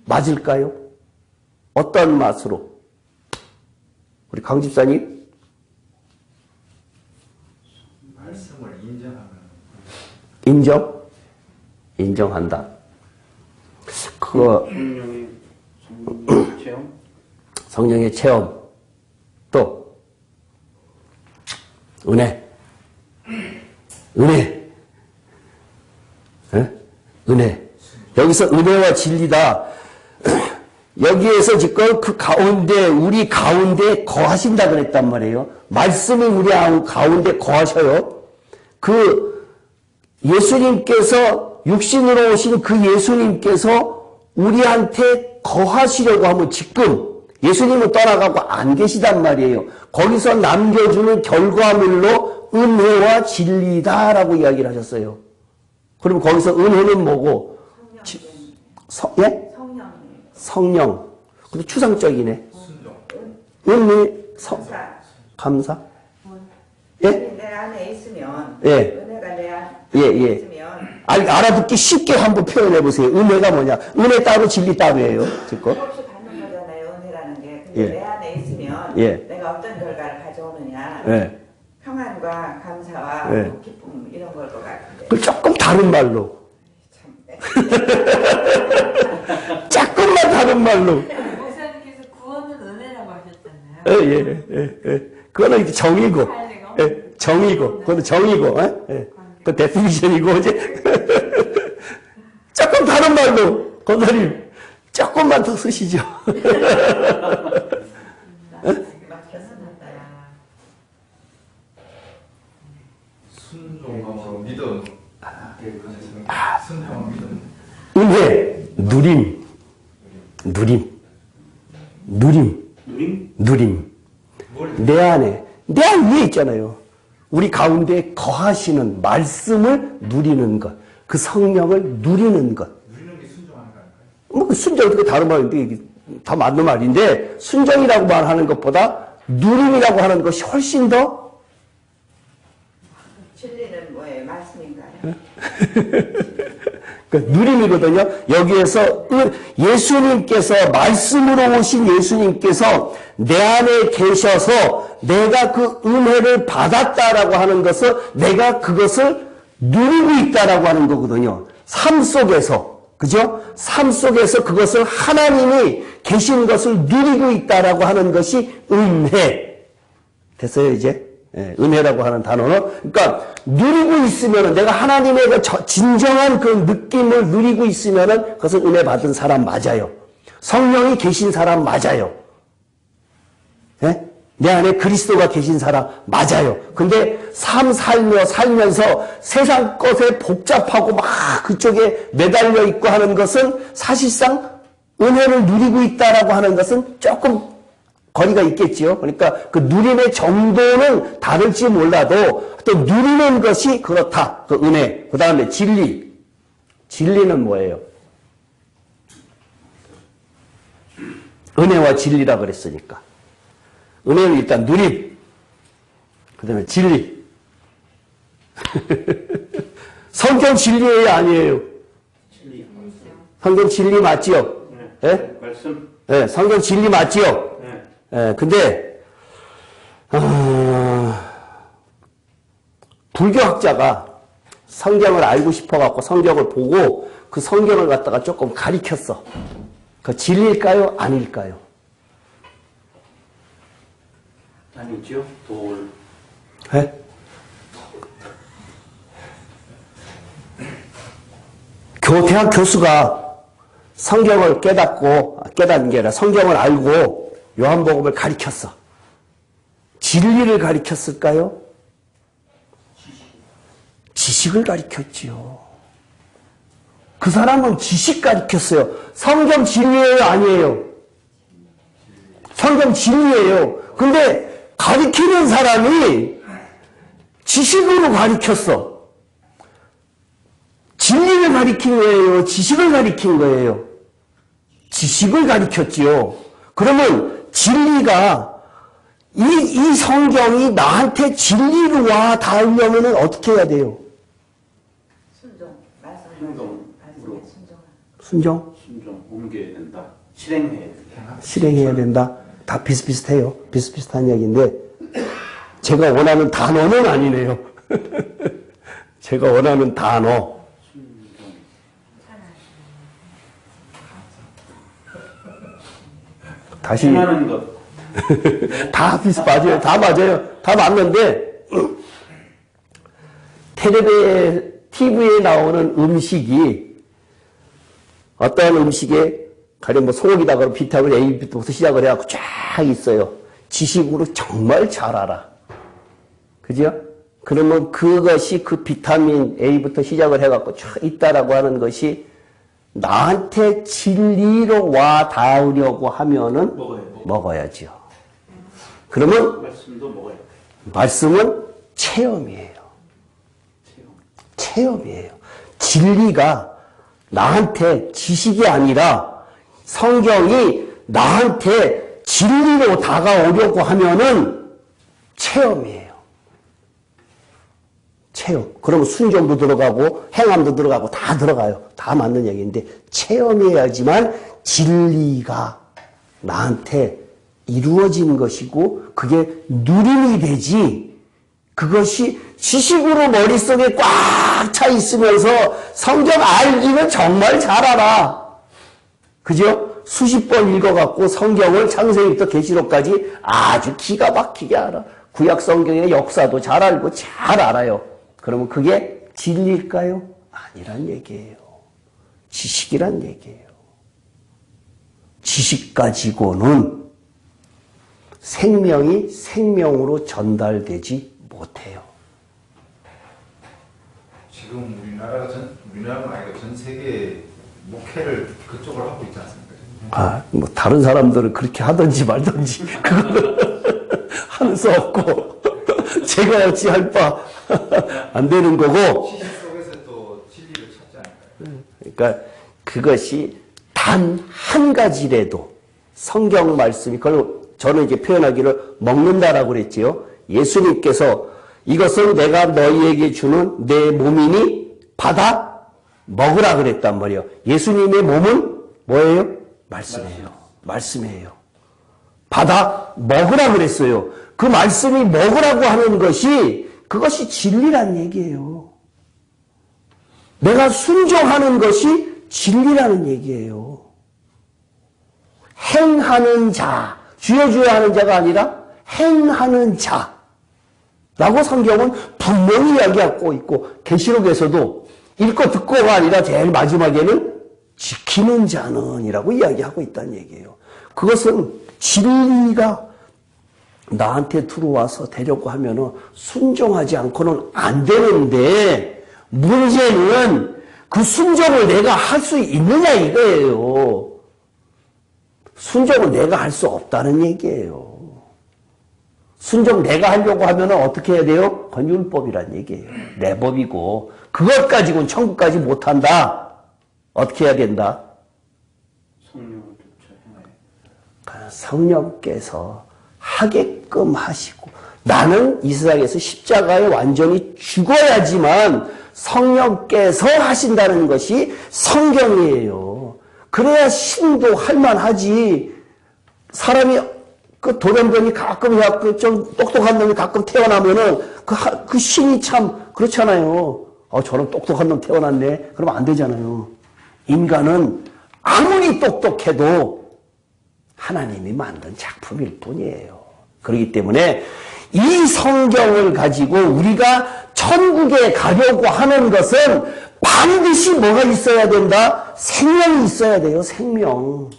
맞을까요? 어떤 맛으로? 우리 강 집사님? 말씀을 인정한다. 그거 성령의 체험 또 은혜 여기서 은혜와 진리다. 여기에서 지금 그 가운데 우리 가운데 거하신다 그랬단 말이에요. 말씀이 우리 가운데 거하셔요. 그 예수님께서 육신으로 오신 그 예수님께서 우리한테 거하시려고 하면 지금 예수님은 떠나가고 안 계시단 말이에요. 거기서 남겨주는 결과물로 은혜와 진리다라고 이야기를 하셨어요. 그럼 거기서 은혜는 뭐고? 예? 성령. 근데 추상적이네. 은혜, 감사. 예? 내 안에 있으면 예. 은혜가 내 안에 예. 있으면 알아듣기 쉽게 한번 표현해 보세요. 은혜가 뭐냐? 은혜 따로 진리 따로예요. 지금. 없이 받는 거잖아요. 은혜라는 게. 근데 예. 내 안에 있으면 예. 내가 어떤 결과를 가져오느냐. 예. 평안과 감사와 예. 기쁨 이런 걸 것 같은데. 그 조금 다른 말로. 조금만 다른 말로. 목사님께서 구원은 은혜라고 하셨잖아요. 예. 그거는 이제 정이고, 관례가 예, 정이고, 그거는 정이고, 예? 예. 그 데피니션이고, 이제. 조금 다른 말로, 권사님, 조금만 더 쓰시죠. 순종함으로 믿음. 순종함 믿음. 은혜, 누림, 누림, 누림, 누림? 누림. 내 안에 위에 있잖아요. 우리 가운데 거하시는 말씀을 누리는 것, 그 성령을 누리는 것. 누리는 게 순종하는 거 아닐까요? 뭐, 그 순종이 다른 말인데, 이게 다 맞는 말인데, 순종이라고 말하는 것보다 누림이라고 하는 것이 훨씬 더, 진리는 뭐예요? 말씀인가요? 그 누림이거든요. 여기에서 예수님께서, 말씀으로 오신 예수님께서 내 안에 계셔서 내가 그 은혜를 받았다라고 하는 것을, 내가 그것을 누리고 있다라고 하는 거거든요. 삶 속에서. 그죠? 삶 속에서 그것을 하나님이 계신 것을 누리고 있다라고 하는 것이 은혜. 됐어요, 이제? 예, 은혜라고 하는 단어는. 그러니까, 누리고 있으면은, 내가 하나님의 그 진정한 그 느낌을 누리고 있으면은, 그것은 은혜 받은 사람 맞아요. 성령이 계신 사람 맞아요. 예? 내 안에 그리스도가 계신 사람 맞아요. 근데 삶 살면서 세상 것에 복잡하고 막 그쪽에 매달려 있고 하는 것은 사실상 은혜를 누리고 있다라고 하는 것은 조금 거리가 있겠지요. 그러니까 그 누림의 정도는 다를지 몰라도 또 누리는 것이 그렇다. 그 은혜. 그 다음에 진리. 진리는 뭐예요? 은혜와 진리라 그랬으니까. 은혜는 일단 누림. 그 다음에 진리. 성경 진리예요, 아니에요? 진리. 성경 진리 맞지요? 네. 예? 말씀. 네, 성경 진리 맞지요? 네. 예, 근데, 불교학자가 성경을 알고 싶어갖고 성경을 보고 그 성경을 갖다가 조금 가리켰어. 그 진리일까요? 아닐까요? 아니죠. 돌. 예? 대학 교수가 성경을 깨닫는 게 아니라 성경을 알고 요한복음을 가리켰어. 진리를 가리켰을까요? 지식을 가리켰지요. 그 사람은 지식 가리켰어요. 성경 진리예요, 아니에요? 성경 진리예요. 근데 가리키는 사람이 지식으로 가리켰어. 진리를 가리킨 거예요? 지식을 가리킨 거예요? 지식을 가리켰지요. 그러면 진리가 이 성경이 나한테 진리로 와 닿으려면 어떻게 해야 돼요? 순종. 순종으로. 말씀에 순종. 순종? 순종. 옮겨야 된다. 실행해야 된다. 실행해야 된다. 다 비슷비슷해요. 비슷비슷한 이야기인데 제가 원하는 단어는 아니네요. 제가 원하는 단어. 다시 행하는 것. 다 맞아요. 다 맞아요. 다 맞는데 TV에 나오는 음식이 어떤 음식에 가령 뭐 소고기다 그러면 비타민 A부터 시작을 해갖고 쫙 있어요. 지식으로 정말 잘 알아. 그죠? 그러면 그것이 그 비타민 A부터 시작을 해갖고 쫙 있다라고 하는 것이 나한테 진리로 와 닿으려고 하면은 먹어야죠. 그러면 말씀도 먹어야 돼. 말씀은 체험이에요. 체험이에요. 진리가 나한테 지식이 아니라 성경이 나한테 진리로 다가오려고 하면은 체험이에요. 체험. 그러면 순종도 들어가고 행함도 들어가고 다 들어가요. 다 맞는 얘기인데 체험해야지만 진리가 나한테 이루어진 것이고 그게 누림이 되지 그것이 지식으로 머릿속에 꽉 차 있으면서 성경 알기는 정말 잘 알아. 그죠? 수십 번 읽어갖고 성경을 창세기부터 계시록까지 아주 기가 막히게 알아. 구약 성경의 역사도 잘 알고 잘 알아요. 그러면 그게 진리일까요? 아니란 얘기예요. 지식이란 얘기예요. 지식 가지고는 생명이 생명으로 전달되지 못해요. 지금 우리나라가 아니라 전 세계 목회를 그쪽으로 하고 있지 않습니까? 뭐 다른 사람들은 그렇게 하든지 말든지 그거는 할 수 없고 제가 어찌 할 바 안 되는 거고. 시시 속에서 또 진리를 찾지 않을까요? 그러니까 그것이 단 한 가지라도 성경 말씀이 그걸 저는 이제 표현하기를 먹는다라고 그랬지요. 예수님께서 이것은 내가 너희에게 주는 내 몸이니 받아 먹으라 그랬단 말이에요. 예수님의 몸은 뭐예요? 말씀이에요. 말씀이에요. 받아 먹으라 그랬어요. 그 말씀이 먹으라고 하는 것이 그것이 진리란 얘기예요. 내가 순종하는 것이 진리라는 얘기예요. 행하는 자, 주여 주여 하는 자가 아니라 행하는 자라고 성경은 분명히 이야기하고 있고 계시록에서도 읽고 듣고가 아니라 제일 마지막에는 지키는 자는 이라고 이야기하고 있다는 얘기예요. 그것은 진리가 나한테 들어와서 되려고 하면은 순종하지 않고는 안 되는데 문제는 그 순종을 내가 할 수 있느냐 이거예요. 순종을 내가 할 수 없다는 얘기예요. 순종 내가 하려고 하면은 어떻게 해야 돼요? 그건 율법이란 얘기예요. 내 법이고 그것 가지고는 천국까지 못한다. 어떻게 해야 된다? 성령을 쫓아 행하여. 성령께서 하게끔 하시고 나는 이 세상에서 십자가에 완전히 죽어야지만 성령께서 하신다는 것이 성경이에요. 그래야 신도 할만하지. 사람이 그 돌연변이 가끔 좀 똑똑한 놈이 가끔 태어나면은 그 신이 참 그렇잖아요. 저런 똑똑한 놈 태어났네. 그러면 안 되잖아요. 인간은 아무리 똑똑해도 하나님이 만든 작품일 뿐이에요. 그렇기 때문에 이 성경을 가지고 우리가 천국에 가려고 하는 것은 반드시 뭐가 있어야 된다? 생명이 있어야 돼요. 생명.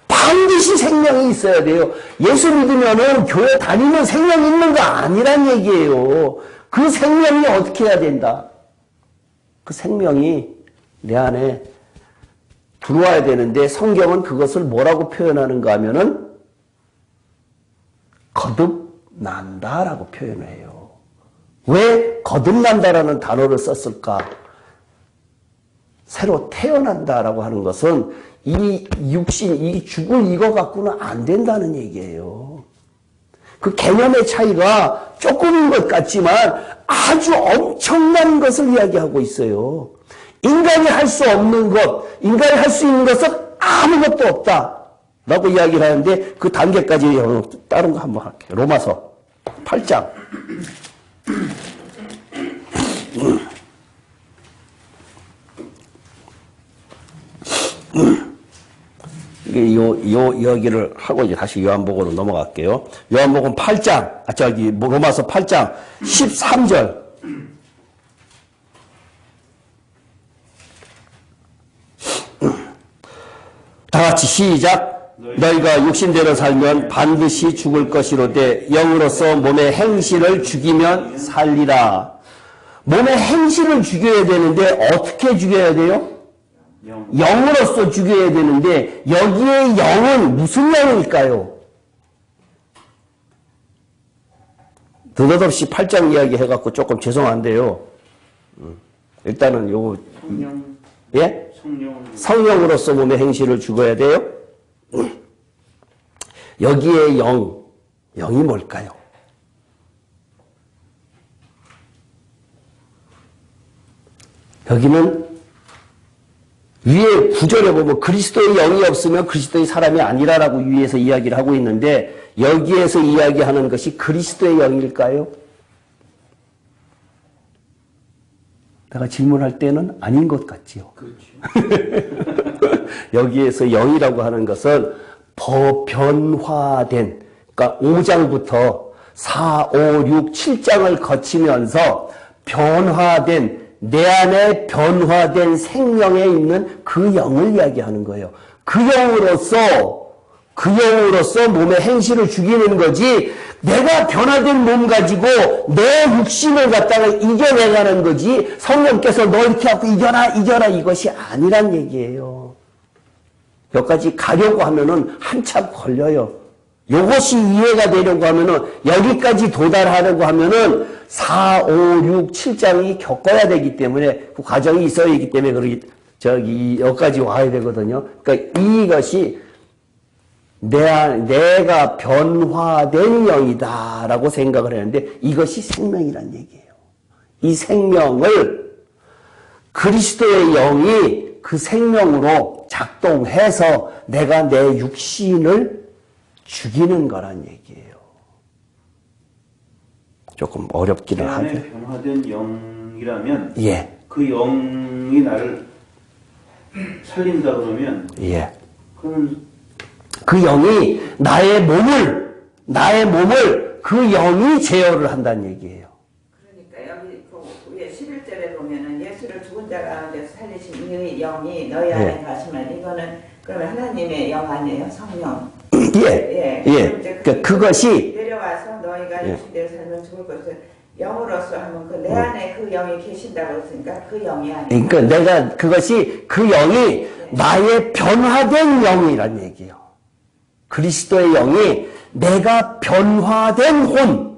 반드시 생명이 있어야 돼요. 예수 믿으면은 교회 다니면 생명 있는 거 아니란 얘기예요. 그 생명이 어떻게 해야 된다? 그 생명이 내 안에 들어와야 되는데 성경은 그것을 뭐라고 표현하는가 하면은 거듭난다라고 표현을 해요. 왜 거듭난다라는 단어를 썼을까? 새로 태어난다라고 하는 것은 이 육신, 이 죽을 이거 갖고는 안 된다는 얘기예요. 그 개념의 차이가 조금인 것 같지만 아주 엄청난 것을 이야기하고 있어요. 인간이 할 수 없는 것, 인간이 할 수 있는 것은 아무것도 없다. 라고 이야기를 하는데 그 단계까지 다른 거 한번 할게요. 로마서 8장. 여기를 하고 이제 다시 요한복음으로 넘어갈게요. 요한복음 8장, 로마서 8장 13절. 다 같이 시작. 너희가 육신대로 살면 반드시 죽을 것이로되 영으로서 몸의 행실을 죽이면 살리라. 몸의 행실을 죽여야 되는데 어떻게 죽여야 돼요? 영으로서 죽여야 되는데 여기에 영은 무슨 영일까요? 느닷없이 8장 이야기 해갖고 조금 죄송한데요. 일단은 요거 성령. 예? 성령. 성령으로서 몸의 행실을 죽어야 돼요. 여기에 영이 뭘까요? 여기는 위에 구절에 보면 그리스도의 영이 없으면 그리스도의 사람이 아니라라고 위에서 이야기를 하고 있는데 여기에서 이야기하는 것이 그리스도의 영일까요? 내가 질문할 때는 아닌 것 같지요. 그렇죠. 여기에서 영이라고 하는 것은 변화된, 그러니까 5장부터 4, 5, 6, 7장을 거치면서 변화된, 내 안에 변화된 생명에 있는 그 영을 이야기하는 거예요. 그 영으로서 몸의 행실을 죽이는 거지, 내가 변화된 몸 가지고 내 육신을 갖다가 이겨내가는 거지, 성령께서 너 이렇게 하고 이겨라 이것이 아니란 얘기예요. 여기까지 가려고 하면은 한참 걸려요. 이것이 이해가 되려고 하면은, 여기까지 도달하려고 하면은 4, 5, 6, 7장이 겪어야 되기 때문에, 그 과정이 있어야 되기 때문에 여기까지 와야 되거든요. 그러니까 이것이 내가 변화된 영이다라고 생각을 했는데, 이것이 생명이란 얘기예요. 이 생명을 그리스도의 영이 그 생명으로 작동해서 내가 내 육신을 죽이는 거란 얘기예요. 조금 어렵기는 내 안에 하죠. 변화된 영이라면 예, 그 영이 나를 살린다 그러면 예. 그건 그 영이 나의 몸을 그 영이 제어를 한다는 얘기예요. 그러니까 여기 그 위에 11절에 보면은 예수를 죽은 자 가운데서 살리신 이 영이 너희 안에 가시면, 이거는 그러면 하나님의 영 아니에요? 성령. 예. 그럼 이제 그러니까 그것이, 내려와서 너희가 육신대로 살면 죽을 것을 영으로서 하면 그 내 안에 그 영이 계신다고 했으니까 그 영이 아니에요. 그러니까 그 영이 나의 변화된 영이란 얘기예요. 그리스도의 영이 내가 변화된 혼.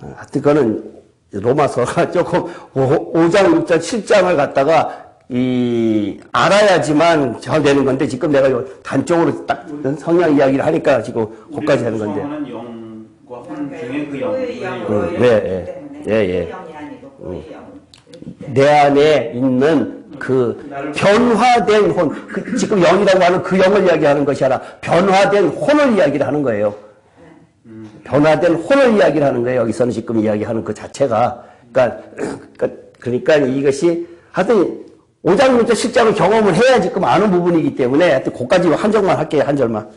하여튼 그거는 로마서가 조금 5장, 6장, 7장을 갖다가 알아야지만 잘 되는 건데, 지금 내가 단적으로 딱 성령 이야기를 하니까 지금 거기까지 하는 건데. 소망하는 영과 혼 중에 그 영. 그 영으로 예, 때문에 예. 그 영이 아니고 그 영. 내 안에 있는 그 변화된 혼, 지금 영이라고 하는 그 영을 이야기하는 것이 아니라 변화된 혼을 이야기를 하는 거예요. 변화된 혼을 이야기를 하는 거예요. 여기서는 지금 이야기하는 그 자체가. 그러니까 이것이 하여튼 5장, 6장, 10장을 경험을 해야 지금 아는 부분이기 때문에 하여튼 거기까지 한 절만 할게요. 한 절만.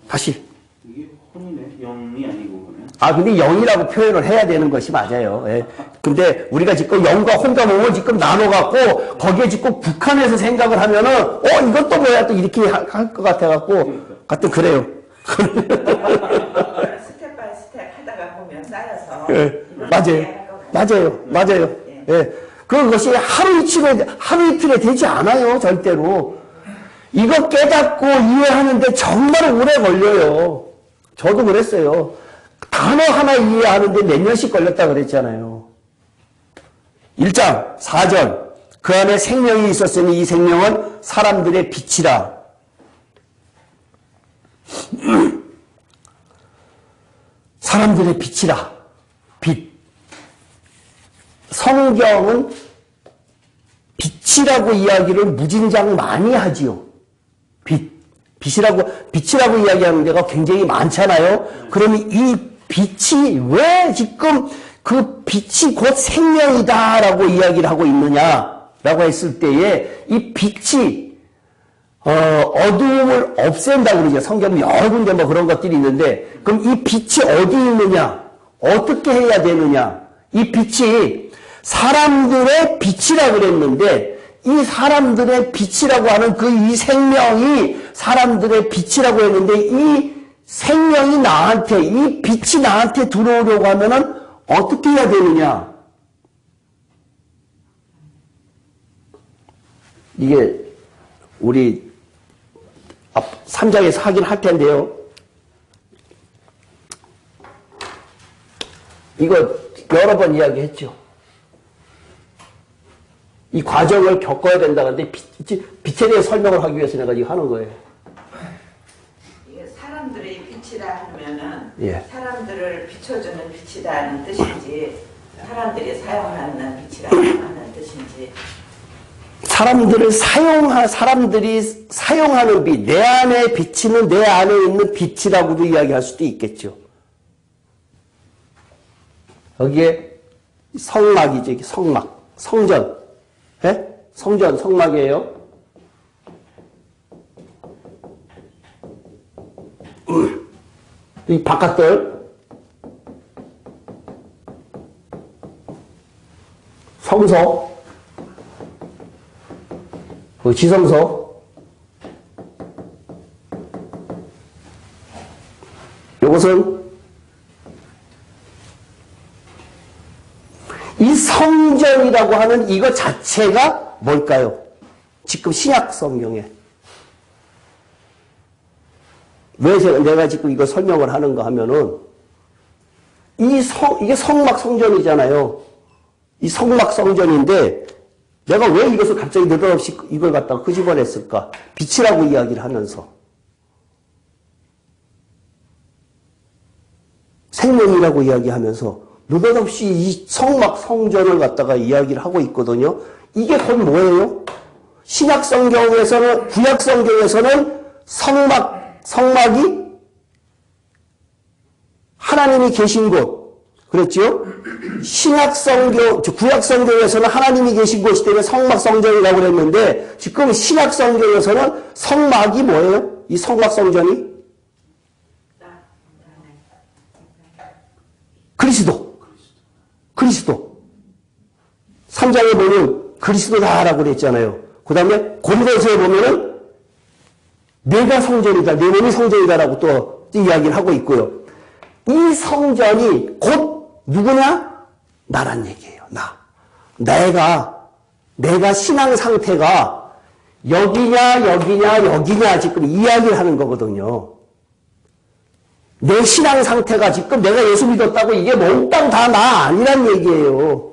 다시. 이게 혼이네. 영이 아니고 그러면. 근데 영이라고 표현을 해야 되는 것이 맞아요. 예. 근데 우리가 지금 영과 혼과 몸을 지금 나눠갖고 거기에 지금 북한에서 생각을 하면은, 이것도 뭐야 또 이렇게 할 것 같아갖고, 하여튼 그래요. 스텝 바이 스텝 하다가 보면 쌓여서. 예. 맞아요. 예. 그것이 하루 이틀에 되지 않아요, 절대로. 이거 깨닫고 이해하는데 정말 오래 걸려요. 저도 그랬어요. 단어 하나 이해하는데 몇 년씩 걸렸다 그랬잖아요. 1장 4절. 그 안에 생명이 있었으니 이 생명은 사람들의 빛이라. 사람들의 빛이라. 빛. 성경은 빛이라고 이야기를 무진장 많이 하지요. 빛이라고 이야기하는 데가 굉장히 많잖아요. 그러면 이 빛이 왜 지금 그 빛이 곧 생명이다라고 이야기를 하고 있느냐라고 했을 때에 이 빛이 어두움을 없앤다고 그러죠. 성경 여러 군데 뭐 그런 것들이 있는데, 그럼 이 빛이 어디 있느냐? 어떻게 해야 되느냐? 이 빛이 사람들의 빛이라고 그랬는데, 이 사람들의 빛이라고 하는 이 생명이 사람들의 빛이라고 했는데, 이 생명이 이 빛이 나한테 들어오려고 하면은 어떻게 해야 되느냐? 이게 우리 3장에서 하긴 할 텐데요. 이거 여러 번 이야기했죠. 이 과정을 겪어야 된다는데 빛에 대해 설명을 하기 위해서 내가 이거 하는 거예요. 이게 사람들의 빛이라 하면은 예. 사람들을 비춰주는 빛이라는 뜻인지, 사람들이 사용하는 빛이라는 뜻인지. 사람들이 사용하는 빛, 내 안에 비치는 내 안에 있는 빛이라고도 이야기할 수도 있겠죠. 여기에 성막이죠. 성전. 예? 성막이에요. 이 바깥들 성서, 그 지성서, 요것은 이 성전이라고 하는 이거 자체가 뭘까요? 지금 신약 성경에. 왜 내가 지금 이거 설명을 하는가 하면은, 이게 성막 성전이잖아요. 이 성막 성전인데, 내가 왜 이것을 갑자기 느닷없이 이걸 갖다가 끄집어냈을까? 빛이라고 이야기를 하면서. 생명이라고 이야기하면서, 느닷없이 이 성막 성전을 갖다가 이야기를 하고 있거든요. 이게 곧 뭐예요? 신약 성경에서는, 구약 성경에서는 성막이 하나님이 계신 곳. 그랬죠? 신약 성경, 구약 성경에서는 하나님이 계신 곳이 때문에 성막 성전이라고 그랬는데, 지금 신약 성경에서는 성막이 뭐예요? 이 성막 성전이? 그리스도. 3장에 보면 그리스도다라고 그랬잖아요. 그 다음에 고린도서에 보면은 내가 성전이다, 내 몸이 성전이다라고 또 이야기를 하고 있고요. 이 성전이 곧 누구냐? 나란 얘기예요. 내가 신앙 상태가 여기냐 지금 이야기를 하는 거거든요. 내 신앙 상태가 지금 내가 예수 믿었다고 이게 몽땅 다 나 아니란 얘기예요.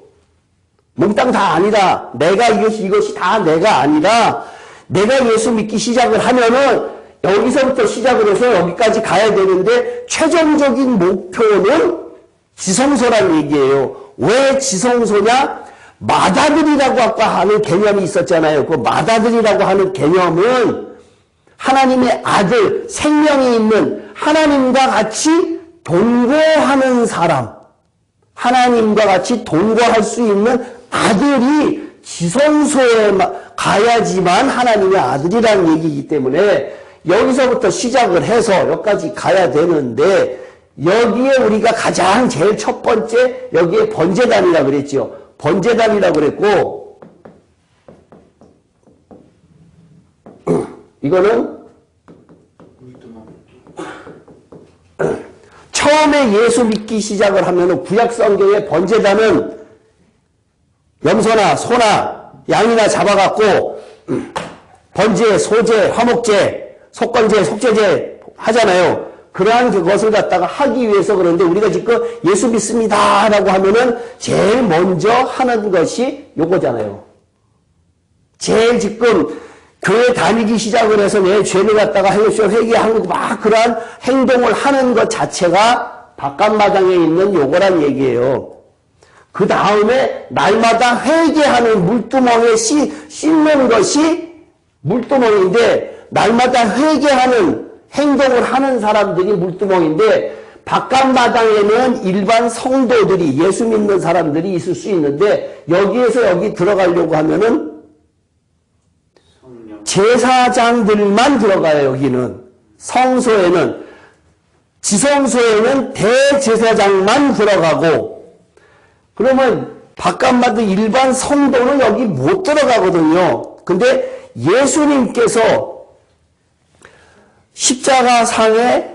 몽땅 다 아니라, 이것이 다 내가 아니라, 내가 예수 믿기 시작을 하면은 여기서부터 시작을 해서 여기까지 가야 되는데, 최종적인 목표는 지성소란 얘기예요. 왜 지성소냐? 맏아들이라고 아까 하는 개념이 있었잖아요. 그 맏아들이라고 하는 개념은 하나님의 아들, 생명이 있는 하나님과 같이 동거하는 사람, 하나님과 같이 동거할 수 있는 아들이 지성소에 가야지만 하나님의 아들이라는 얘기이기 때문에 여기서부터 시작을 해서 여기까지 가야 되는데, 여기에 우리가 가장 제일 첫 번째, 여기에 번제단이라고 그랬죠. 번제단이라고 그랬고, 이거는 처음에 예수 믿기 시작을 하면 구약 성경의 번제단은 염소나 소나 양이나 잡아갖고 번제, 소제, 화목제, 속건제, 속죄제 하잖아요. 그러한 그것을 갖다가 하기 위해서 그런데 우리가 지금 예수 믿습니다라고 하면은 제일 먼저 하는 것이 요거잖아요. 제일 지금 교회 다니기 시작을 해서 내 죄를 갖다가 회개하고 막 그러한 행동을 하는 것 자체가 바깥마당에 있는 요거란 얘기예요. 그 다음에 날마다 회개하는 물두멍에 씻는 것이 물두멍인데, 날마다 회개하는 행동을 하는 사람들이 물두멍인데, 바깥마당에는 일반 성도들이, 예수 믿는 사람들이 있을 수 있는데, 여기에서 여기 들어가려고 하면은 제사장들만 들어가요. 여기는 성소에는, 지성소에는 대제사장만 들어가고, 그러면 바깥마당 일반 성도는 여기 못 들어가거든요. 근데 예수님께서 십자가상에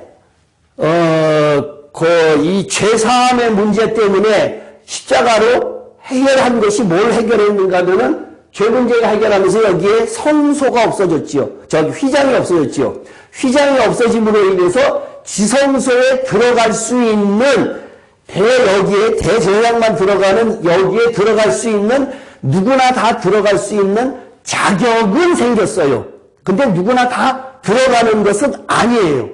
이 죄사함의 문제 때문에 십자가로 해결한 것이 뭘 해결했는가 하면은, 죄 문제를 해결하면서 여기에 성소가 없어졌지요. 저기 휘장이 없어졌지요. 휘장이 없어짐으로 인해서 지성소에 들어갈 수 있는, 여기에 대제사장만 들어가는, 여기에 들어갈 수 있는, 누구나 다 들어갈 수 있는 자격은 생겼어요. 근데 누구나 다 들어가는 것은 아니에요.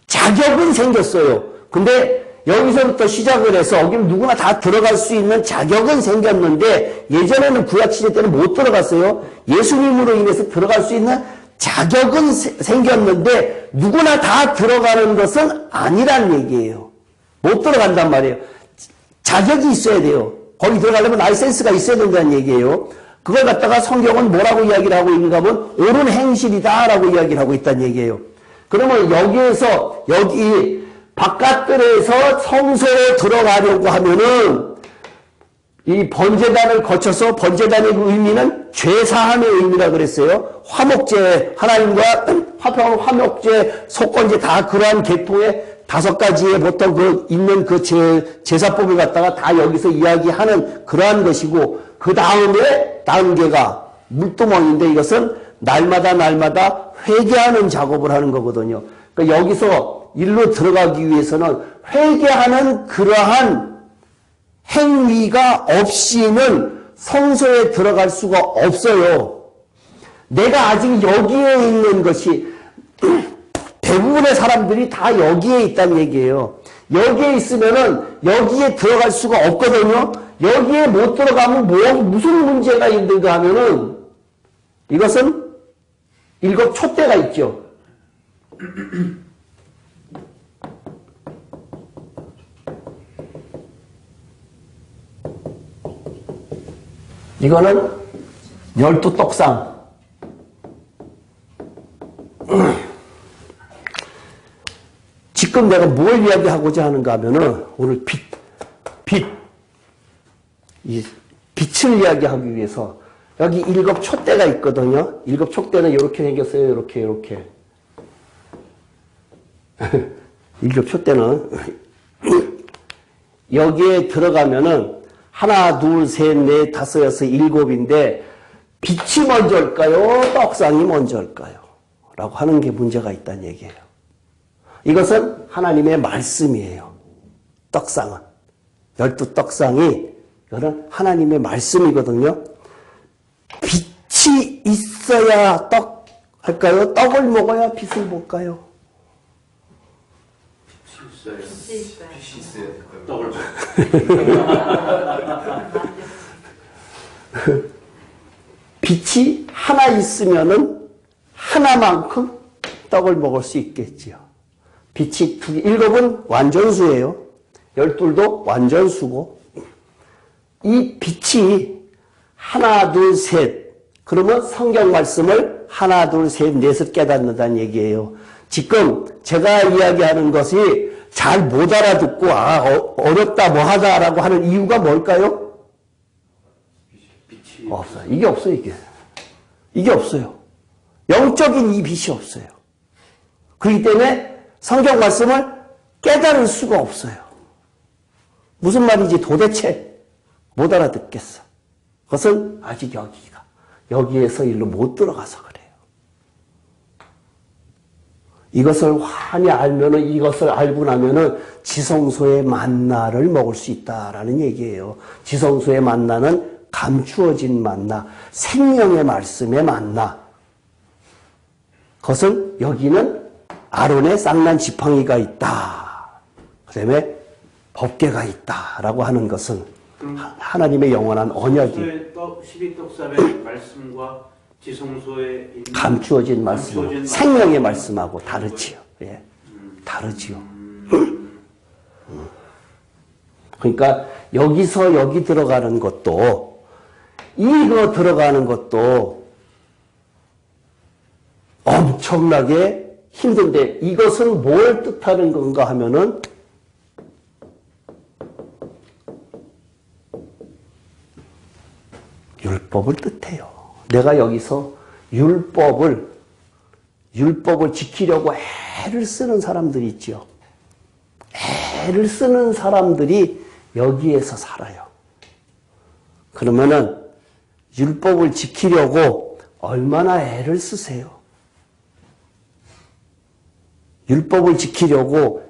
자격은 생겼어요. 근데 여기서부터 시작을 해서 여기는 누구나 다 들어갈 수 있는 자격은 생겼는데, 예전에는 구약 시대 때는 못 들어갔어요. 예수님으로 인해서 들어갈 수 있는 자격은 생겼는데 누구나 다 들어가는 것은 아니란 얘기예요. 못 들어간단 말이에요. 자격이 있어야 돼요. 거기 들어가려면 라이센스가 있어야 된다는 얘기예요. 그걸 갖다가 성경은 뭐라고 이야기를 하고 있는가 하면 옳은 행실이다라고 이야기를 하고 있다는 얘기예요. 그러면 여기에서 여기 바깥들에서 성소에 들어가려고 하면은 이 번제단을 거쳐서 번제단의 의미는 죄사함의 의미라 그랬어요. 화목제, 하나님과 화목제, 속건제 다 그러한 계통의 5가지의 보통 그 있는 그 제사법을 갖다가 다 여기서 이야기하는 그러한 것이고, 그 다음에 단계가 물두멍인데 이것은 날마다 회개하는 작업을 하는 거거든요. 그러니까 여기서 일로 들어가기 위해서는 회개하는 그러한 행위가 없이는 성소에 들어갈 수가 없어요. 내가 아직 여기에 있는 것이 대부분의 사람들이 다 여기에 있다는 얘기예요. 여기에 있으면은 여기에 들어갈 수가 없거든요. 여기에 못 들어가면 무슨 문제가 있는가 하면은 이것은 일곱 촛대가 있죠. 이거는 12떡상. 지금 내가 뭘 이야기하고자 하는가 하면은 오늘 이 빛을 이야기하기 위해서 여기 일곱 촛대가 있거든요. 일곱 촛대는 이렇게 생겼어요. 이렇게. 일곱 촛대는 여기에 들어가면은 하나, 둘, 셋, 넷, 다섯, 여섯, 일곱인데 빛이 먼저일까요? 떡상이 먼저일까요? 라고 하는 게 문제가 있다는 얘기예요. 이것은 하나님의 말씀이에요. 떡상은. 12떡상이 이거는 하나님의 말씀이거든요. 빛이 있어야 떡 할까요? 떡을 먹어야 빛을 볼까요? 빛이 있어야 떡을 빛이 하나 있으면은 하나만큼 떡을 먹을 수 있겠지요. 빛이 두 개, 일곱은 완전수예요. 12도 완전수고, 이 빛이 하나, 둘, 셋. 그러면 성경 말씀을 하나, 둘, 셋, 넷을 깨닫는다는 얘기예요. 지금 제가 이야기하는 것이 잘 못 알아듣고, 어렵다, 뭐하다라고 하는 이유가 뭘까요? 빛이 없어요. 이게 없어요, 이게. 이게 없어요. 영적인 이 빛이 없어요. 그렇기 때문에 성경 말씀을 깨달을 수가 없어요. 무슨 말인지 도대체 못 알아듣겠어. 그것은 아직 여기에서 일로 못 들어가서 그래요. 이것을 환히 알면은, 이것을 알고 나면은 지성소의 만나를 먹을 수 있다라는 얘기예요. 지성소의 만나는 감추어진 만나, 생명의 말씀의 만나. 그것은 여기는 아론의 쌍난 지팡이가 있다. 그 다음에 법궤가 있다라고 하는 것은 하나님의 영원한 언약이 12떡삽의 말씀과 지성소에 있는 감추어진 말씀, 생명의 말씀하고 다르지요. 예, 다르지요. 그러니까 여기서 여기 들어가는 것도, 이거 들어가는 것도 엄청나게 힘든데, 이것은 뭘 뜻하는 건가 하면은 율법을 뜻해요. 내가 여기서 율법을 지키려고 애를 쓰는 사람들이 있죠. 애를 쓰는 사람들이 여기에서 살아요. 그러면은 율법을 지키려고 얼마나 애를 쓰세요? 율법을 지키려고,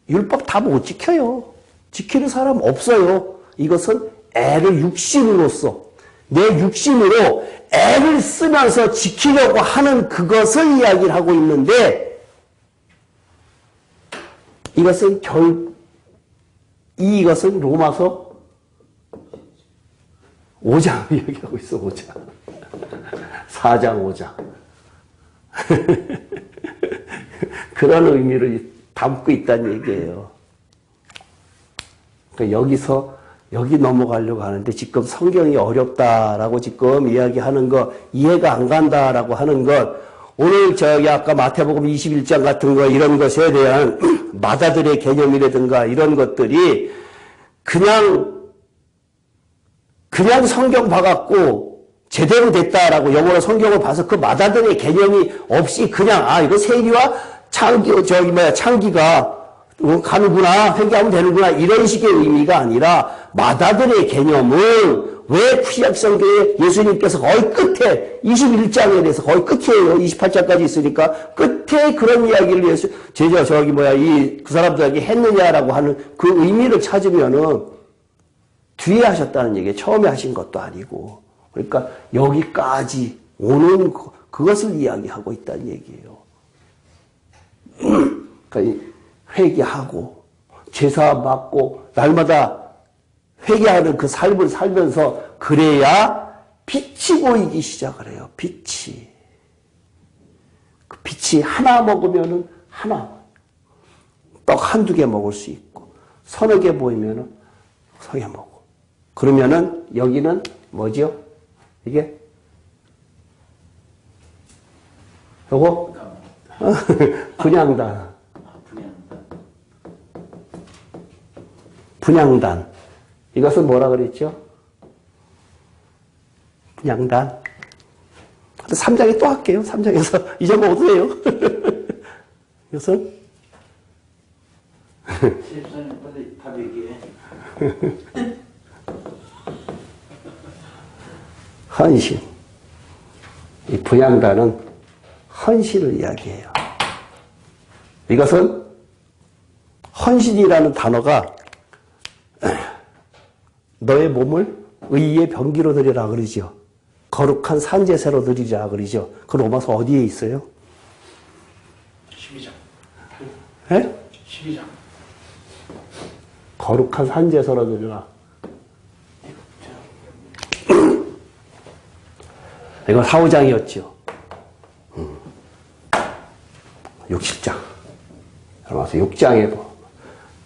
율법 다 못 지켜요. 지키는 사람 없어요. 이것은 애를 육신으로써, 내 육신으로 애를 쓰면서 지키려고 하는 그것을 이야기를 하고 있는데, 이것은 로마서 5장 이야기하고 있어, 5장. 4장, 5장. 그런 의미를 담고 있다는 얘기예요. 그러니까 여기 넘어가려고 하는데, 지금 성경이 어렵다라고 지금 이야기하는 거, 이해가 안 간다라고 하는 것, 오늘 저기 아까 마태복음 21장 같은 거 이런 것에 대한 마다들의 개념이라든가 이런 것들이 그냥 성경 봐갖고 제대로 됐다라고 영어로 성경을 봐서 그 마다들의 개념이 없이 그냥 이거 세리와 창기가 가는구나, 회개하면 되는구나 이런 식의 의미가 아니라 마다들의 개념은 왜 구약 성경에 예수님께서 거의 끝에 21장에 대해서 거의 끝이에요. 28장까지 있으니까 끝에 그런 이야기를 해서 제자 그 사람들에게 했느냐라고 하는 그 의미를 찾으면은 뒤에 하셨다는 얘기예요. 처음에 하신 것도 아니고. 그러니까 여기까지 오는 그것을 이야기하고 있다는 얘기예요. 그러니까 회개하고 제사 받고 날마다 회개하는 그 삶을 살면서 그래야 빛이 보이기 시작을 해요. 빛이. 그 빛이 하나 먹으면은 하나. 떡 한두 개 먹을 수 있고 서너 개 보이면은 서너 개 먹고. 그러면은 여기는 뭐죠? 이게? 요거? 분향단. 분향단. 이것은 뭐라 그랬죠? 분향단. 3장에 또 할게요. 3장에서 잊어먹어도 돼요. 이것은? 시집사님 빨리 답 얘기해. 헌신. 이 분향단은 헌신을 이야기해요. 이것은 헌신이라는 단어가 너의 몸을 의의 병기로 드리라 그러죠. 거룩한 산제사로 드리라 그러죠. 그 로마서 어디에 있어요? 12장. 예? 12장. 거룩한 산제사로 드리라. 이건 4, 5장이었죠. 6, 7장. 로마서 6장에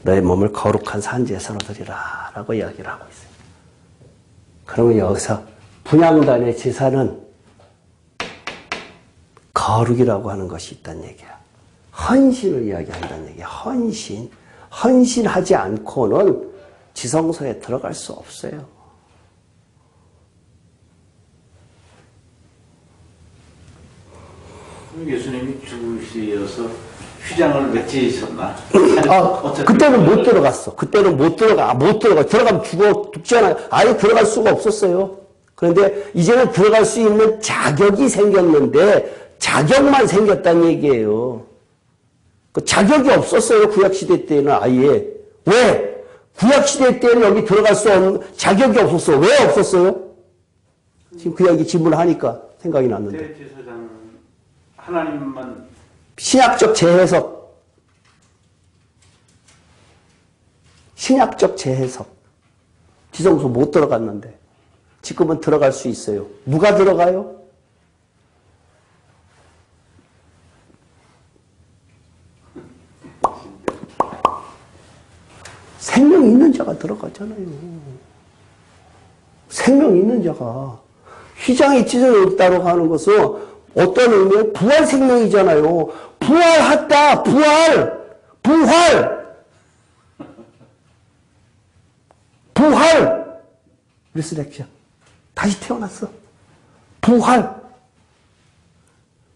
너의 몸을 거룩한 산제사로 드리라 라고 이야기를 하고 있어요. 그러면 여기서 분향단의 제사는 거룩이라고 하는 것이 있다는 얘기야. 헌신을 이야기한다는 얘기야. 헌신. 헌신하지 않고는 지성소에 들어갈 수 없어요. 예수님이 죽으시어서 휘장을 맺히셨나? 그때는 못 들어갔어. 그때는 못 들어가. 들어가면 죽잖아요. 아예 들어갈 수가 없었어요. 그런데 이제는 들어갈 수 있는 자격이 생겼는데, 자격만 생겼다는 얘기예요. 그 자격이 없었어요. 구약시대 때는 아예. 왜? 구약시대 때는 여기 들어갈 수 없는 자격이 없었어. 왜 없었어요? 지금 그 이야기 질문하니까 생각이 났는데. 대제사장 하나님만 신약적 재해석. 신약적 재해석. 지성소 못 들어갔는데 지금은 들어갈 수 있어요. 누가 들어가요? 생명 있는 자가 들어가잖아요. 생명 있는 자가. 휘장이 찢어졌다고 하는 것은 어떤 의미예요? 부활 생명이잖아요. 부활했다. 부활. 리스렉션. 다시 태어났어.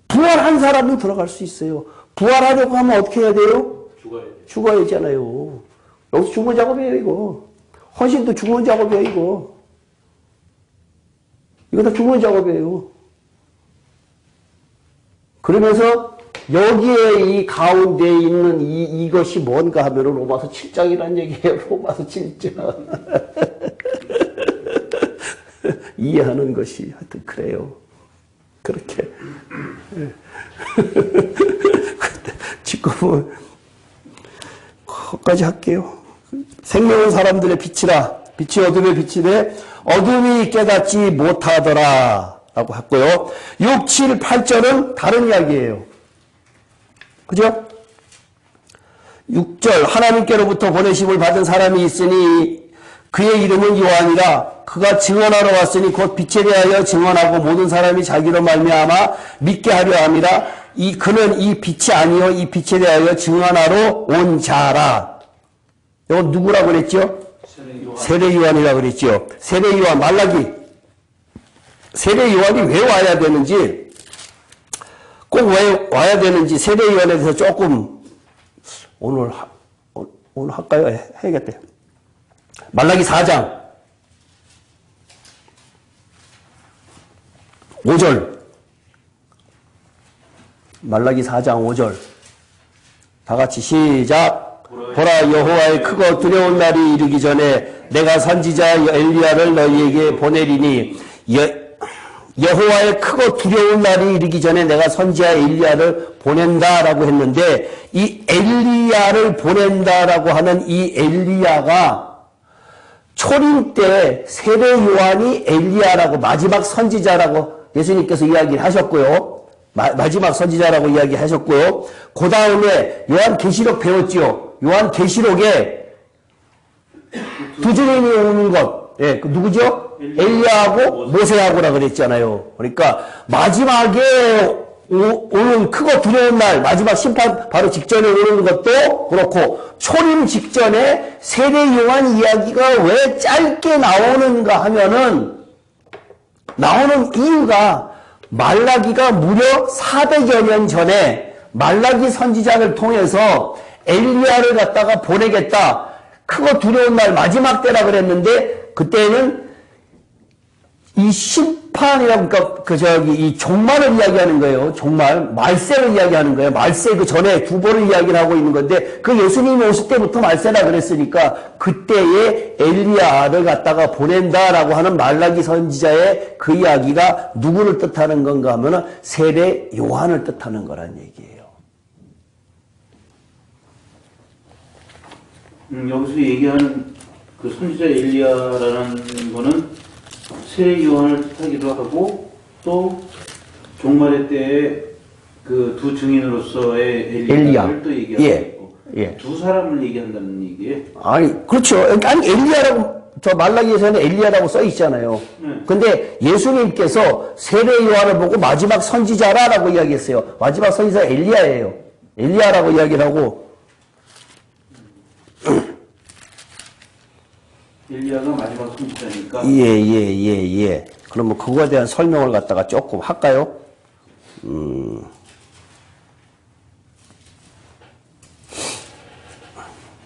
부활한 사람은 들어갈 수 있어요. 부활하려고 하면 어떻게 해야 돼요? 죽어야 되잖아요. 여기서 죽은 작업이에요, 이거. 헌신도 죽은 작업이에요, 이거. 이거 다 죽은 작업이에요. 그러면서 여기에 이 가운데 있는 이것이 뭔가 하면 로마서 7장이라는 얘기예요. 로마서 7장. 이해하는 것이 하여튼 그래요. 그렇게. 지금은 거기까지 할게요. 생명은 사람들의 빛이라. 빛이 어둠의 빛이래. 어둠이 깨닫지 못하더라. 라고 했고요. 6, 7, 8절은 다른 이야기예요. 그죠? 6절 하나님께로부터 보내심을 받은 사람이 있으니 그의 이름은 요한이라. 그가 증언하러 왔으니 곧 빛에 대하여 증언하고 모든 사람이 자기로 말미암아 믿게 하려 함이라. 그는 이 빛이 아니요 이 빛에 대하여 증언하러 온 자라. 이건 누구라고 그랬죠? 세례 요한이라고 그랬죠. 세례 요한, 말라기. 세례 요한이 왜 와야 되는지, 꼭 왜 와야 되는지 세례 요한에 대해서 조금 오늘 할까요? 해야겠대요. 말라기 4장 5절. 말라기 4장 5절. 다 같이 시작. 보라, 여호와의 크고 두려운 날이 이르기 전에 내가 선지자 엘리야를 너희에게 보내리니. 여호와의 크고 두려운 날이 이르기 전에 내가 선지자 엘리야를 보낸다라고 했는데, 이 엘리야를 보낸다라고 하는 이 엘리야가 초림 때 세례 요한이 엘리야라고 마지막 선지자라고 예수님께서 이야기를 하셨고요. 마지막 선지자라고 이야기하셨고요. 그 다음에 요한계시록 배웠죠. 요한계시록에 두 주님이 오는 것, 그 누구죠? 엘리야하고 모세하고라 그랬잖아요. 그러니까 마지막에 오는 크고 두려운 날, 마지막 심판 바로 직전에 오는 것도 그렇고, 초림 직전에 세례 요한 이야기가 왜 짧게 나오는가 하면은, 나오는 이유가 말라기가 무려 400여 년 전에 말라기 선지자를 통해서 엘리야를 갖다가 보내겠다. 크고 두려운 날 마지막 때라 그랬는데, 그때는 이 심판이라고, 그러니까, 이 종말을 이야기하는 거예요. 종말. 말세를 이야기하는 거예요. 말세 그 전에 두 번을 이야기를 하고 있는 건데, 그 예수님이 오실 때부터 말세라 그랬으니까, 그때에 엘리야를 갖다가 보낸다라고 하는 말라기 선지자의 그 이야기가 누구를 뜻하는 건가 하면은 세례 요한을 뜻하는 거란 얘기예요. 여기서 얘기하는 그 선지자 엘리야라는 거는 세례 요한을 뜻하기도 하고, 또 종말의 때에 그 두 증인으로서의 엘리야를 또 얘기하고 있고, 두 사람을 얘기한다는 얘기예요. 아니, 그렇죠. 아니, 엘리야라고, 저 말라기에서는 엘리야라고 써 있잖아요. 근데 예수님께서 세례 요한을 보고 마지막 선지자라고 이야기했어요. 마지막 선지자 엘리야예요. 엘리야라고 이야기를 하고. 엘리야가 마지막 선지자니까. 예. 그러면 그거에 대한 설명을 갖다가 조금 할까요?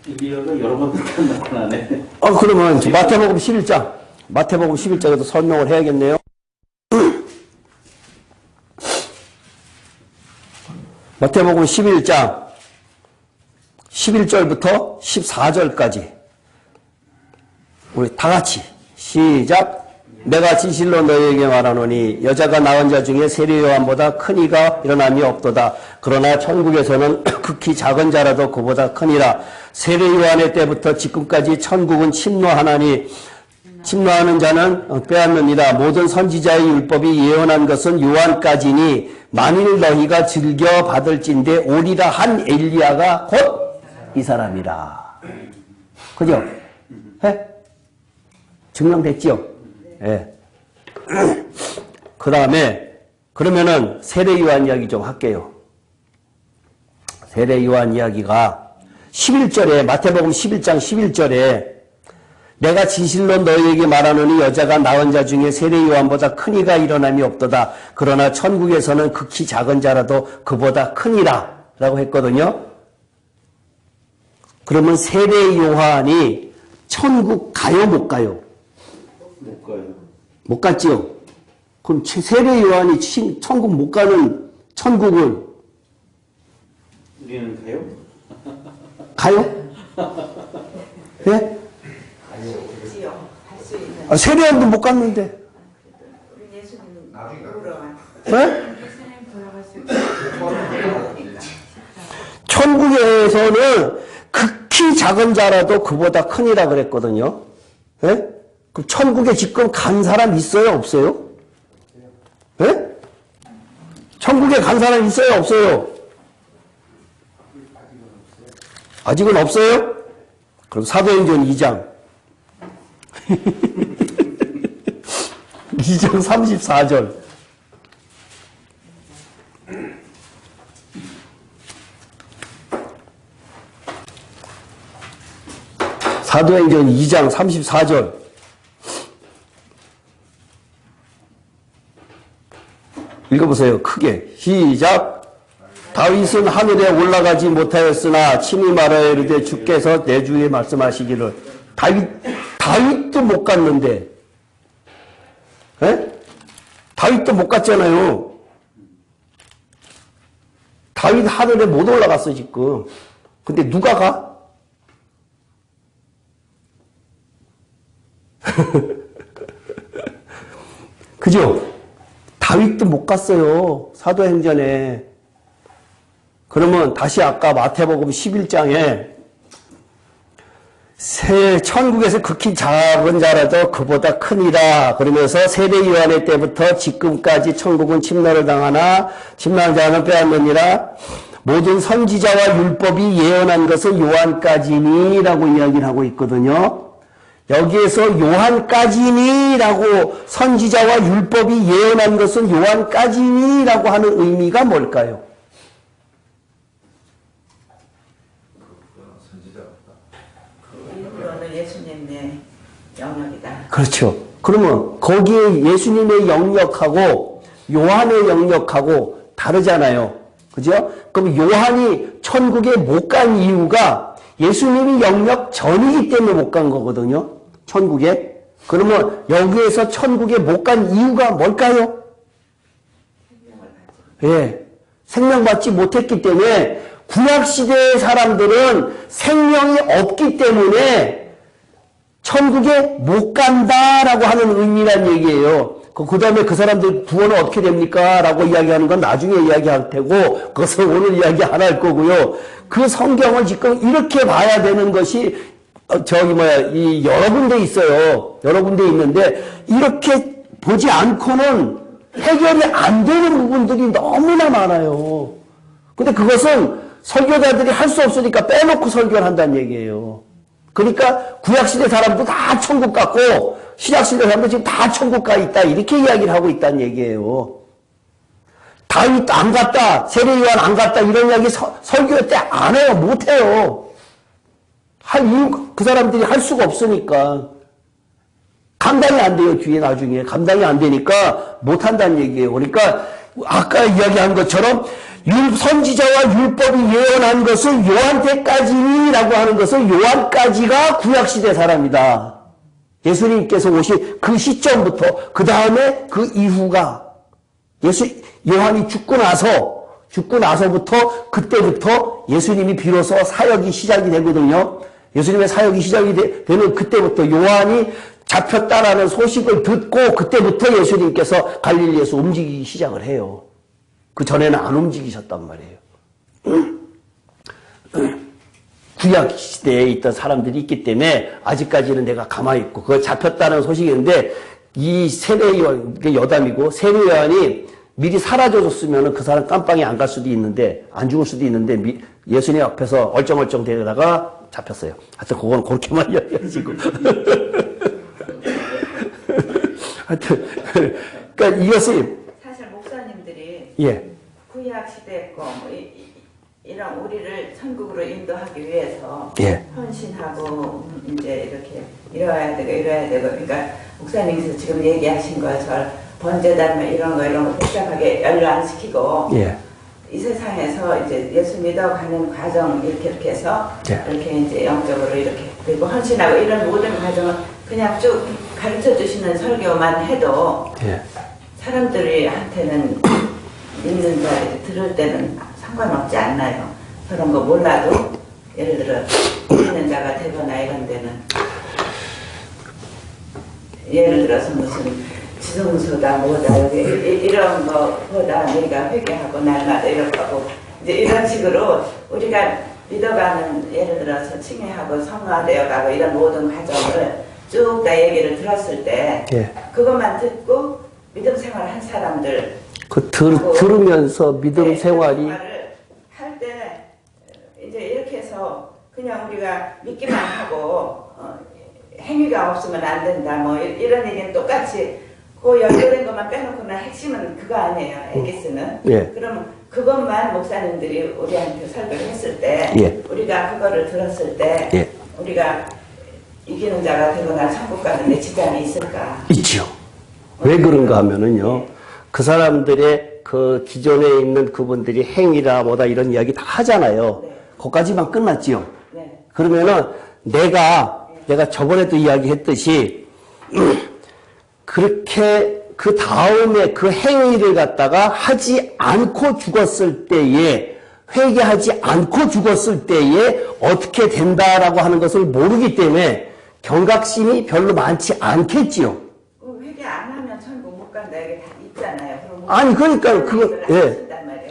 엘리야가 여러 번 나타나네. 그러면 마태복음 11장. 마태복음 11장에도 설명을 해야겠네요. 마태복음 11장 11절부터 14절까지. 우리 다 같이 시작. 내가 진실로 너희에게 말하노니 여자가 낳은 자 중에 세례 요한보다 큰 이가 일어남이 없도다. 그러나 천국에서는 극히 작은 자라도 그보다 크니라. 세례 요한의 때부터 지금까지 천국은 침노하나니 침노하는 자는 빼앗느니라. 모든 선지자의 율법이 예언한 것은 요한까지니 만일 너희가 즐겨 받을진대 오리라 한 엘리야가 곧 이 사람이라. 그죠? 해? 증명됐지요? 예. 그 다음에, 그러면은 세례 요한 이야기 좀 할게요. 세례 요한 이야기가 11절에, 마태복음 11장 11절에 내가 진실로 너희에게 말하노니 여자가 낳은 자 중에 세례 요한보다 큰 이가 일어남이 없도다. 그러나 천국에서는 극히 작은 자라도 그보다 크니라. 라고 했거든요. 그러면 세례 요한이 천국 가요, 못 가요? 못 가요. 못 갔지요? 그럼 세례 요한이 천국 못 가는 천국을 우리는 가요? 가요? 예? 지요. 할 수 있는. 세례 요한도 못 갔는데. 우리 예수님 나중에 물어봐. 예? 예수님 돌아가시고 천국에서는 극히 작은 자라도 그보다 크니라 그랬거든요. 예? 그럼 천국에 지금 간 사람 있어요? 없어요? 예? 천국에 간 사람 있어요? 없어요? 아직은 없어요? 그럼 사도행전 2장 2장 34절. 사도행전 2장 34절. 읽어보세요. 크게. 시작. 다윗은 하늘에 올라가지 못하였으나 친히 말하여 이르되 주께서 내 주에 말씀하시기를. 다윗도 못 갔는데. 에? 다윗도 못 갔잖아요. 다윗 하늘에 못 올라갔어 지금. 근데 누가 가? 그죠? 다윗도 못 갔어요. 사도행전에. 그러면 다시 아까 마태복음 11장에 천국에서 극히 작은 자라도 그보다 크니라 그러면서 세례 요한의 때부터 지금까지 천국은 침노를 당하나 침노한 자는 빼앗느니라. 모든 선지자와 율법이 예언한 것은 요한까지니라고 이야기를 하고 있거든요. 여기에서 요한까지니라고 선지자와 율법이 예언한 것은 요한까지니라고 하는 의미가 뭘까요? 이후로는 예수님의 영역이다. 그렇죠. 그러면 거기에 예수님의 영역하고 요한의 영역하고 다르잖아요. 그죠? 그럼 요한이 천국에 못 간 이유가 예수님이 영역 전이기 때문에 못 간 거거든요. 천국에. 그러면 여기에서 천국에 못 간 이유가 뭘까요? 예. 생명받지 못했기 때문에 구약시대의 사람들은 생명이 없기 때문에 천국에 못 간다라고 하는 의미란 얘기예요. 그 다음에 그 사람들 구원은 어떻게 됩니까? 라고 이야기하는 건 나중에 이야기할 테고, 그것은 오늘 이야기 안 할 거고요. 그 성경을 지금 이렇게 봐야 되는 것이, 이 여러 군데 있어요. 여러 군데 있는데, 이렇게 보지 않고는 해결이 안 되는 부분들이 너무나 많아요. 근데 그것은 설교자들이 할 수 없으니까 빼놓고 설교를 한다는 얘기예요. 그러니까 구약시대 사람도 다 천국 갔고 신약시대 사람도 지금 다 천국 가 있다 이렇게 이야기를 하고 있다는 얘기예요. 다윗 안 갔다, 세례요한 안 갔다 이런 이야기 설교 때 안 해요. 못 해요. 할 이유 그 사람들이 할 수가 없으니까 감당이 안 돼요. 뒤에 나중에 감당이 안 되니까 못 한다는 얘기예요. 그러니까 아까 이야기한 것처럼 선지자와 율법이 예언한 것은 요한 때까지라고 하는 것은 요한까지가 구약시대 사람이다. 예수님께서 오신 그 시점부터 그 다음에 그 이후가 요한이 죽고 나서부터 그때부터 예수님이 비로소 사역이 시작이 되거든요. 예수님의 사역이 시작이 되는 그때부터 요한이 잡혔다라는 소식을 듣고 그때부터 예수님께서 갈릴리에서 움직이기 시작을 해요. 그 전에는 안 움직이셨단 말이에요. 구약 시대에 있던 사람들이 있기 때문에 아직까지는 내가 가만히 있고 그거 잡혔다는 소식인데 이 세례요한, 여담이고 세례요한이 미리 사라져줬으면 그 사람 깜빵에 안 갈 수도 있는데 안 죽을 수도 있는데 예수님 앞에서 얼쩡얼쩡 되다가 잡혔어요. 하여튼 그건 그렇게만 이야기하시고 하여튼 그러니까 이것이 사실 목사님들이 예. 구약 시대 거 이런 우리를 천국으로 인도하기 위해서 예. 헌신하고 이제 이렇게 이뤄야 되고 그러니까 목사님께서 지금 얘기하신 것을 번제단 이런 거 복잡하게 연료 안 시키고 예. 이 세상에서 이제 예수 믿어가는 과정 이렇게 해서 예. 이렇게 이제 영적으로 이렇게 그리고 헌신하고 이런 모든 과정을 그냥 쭉 가르쳐 주시는 설교만 해도 예. 사람들한테는 믿는 자 들을 때는 상관없지 않나요? 그런 거 몰라도 예를 들어 믿는 자가 되거나 이런 데는 예를 들어서 무슨 지성소다 뭐다 여기 이런 거보다 우리가 회개하고 날마다 이렇게 하고 이제 이런 식으로 우리가 믿어가는 예를 들어서 칭의하고 성화되어 가고 이런 모든 과정을 쭉 다 얘기를 들었을 때 예. 그것만 듣고 믿음 생활 한 사람들 들으면서 믿음 생활이 할 때 이제 이렇게 해서 그냥 우리가 믿기만 하고 행위가 없으면 안 된다. 뭐 이런 얘기는 똑같이 그 연결된 것만 빼놓고는 핵심은 그거 아니에요. 에기스는. 예. 그러면 그것만 목사님들이 우리한테 설교를 했을 때 예. 우리가 그거를 들었을 때 예. 우리가 이기는 자가 되거나 천국 가는데 지장이 있을까? 있지요. 왜 그런가 하면은요, 그 사람들의 그 기존에 있는 그분들이 행위라 뭐다 이런 이야기 다 하잖아요. 네. 거기까지만 끝났지요. 네. 그러면은 내가 저번에도 이야기했듯이 그렇게 그 다음에 그 행위를 갖다가 하지 않고 죽었을 때에 회개하지 않고 죽었을 때에 어떻게 된다라고 하는 것을 모르기 때문에 경각심이 별로 많지 않겠지요. 회개 안 하면 천국 못 간다 이게 다 있잖아요. 그럼 아니 그러니까 그거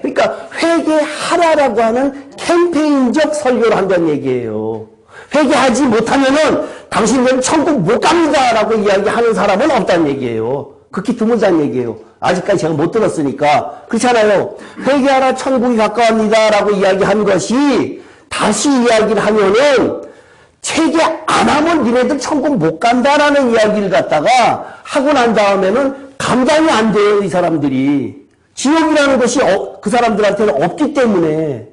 그러니까 회개하라라고 하는 캠페인적 설교를 한다는 얘기예요. 회개하지 못하면은 당신들은 천국 못 갑니다라고 이야기하는 사람은 없다는 얘기예요. 극히 드물다는 얘기예요. 아직까지 제가 못 들었으니까. 그렇잖아요. 회개하라 천국이 가까웁니다라고 이야기한 것이 다시 이야기를 하면은 회개 안 하면 니네들 천국 못 간다라는 이야기를 갖다가 하고 난 다음에는 감당이 안 돼요, 이 사람들이. 지옥이라는 것이 그 사람들한테는 없기 때문에.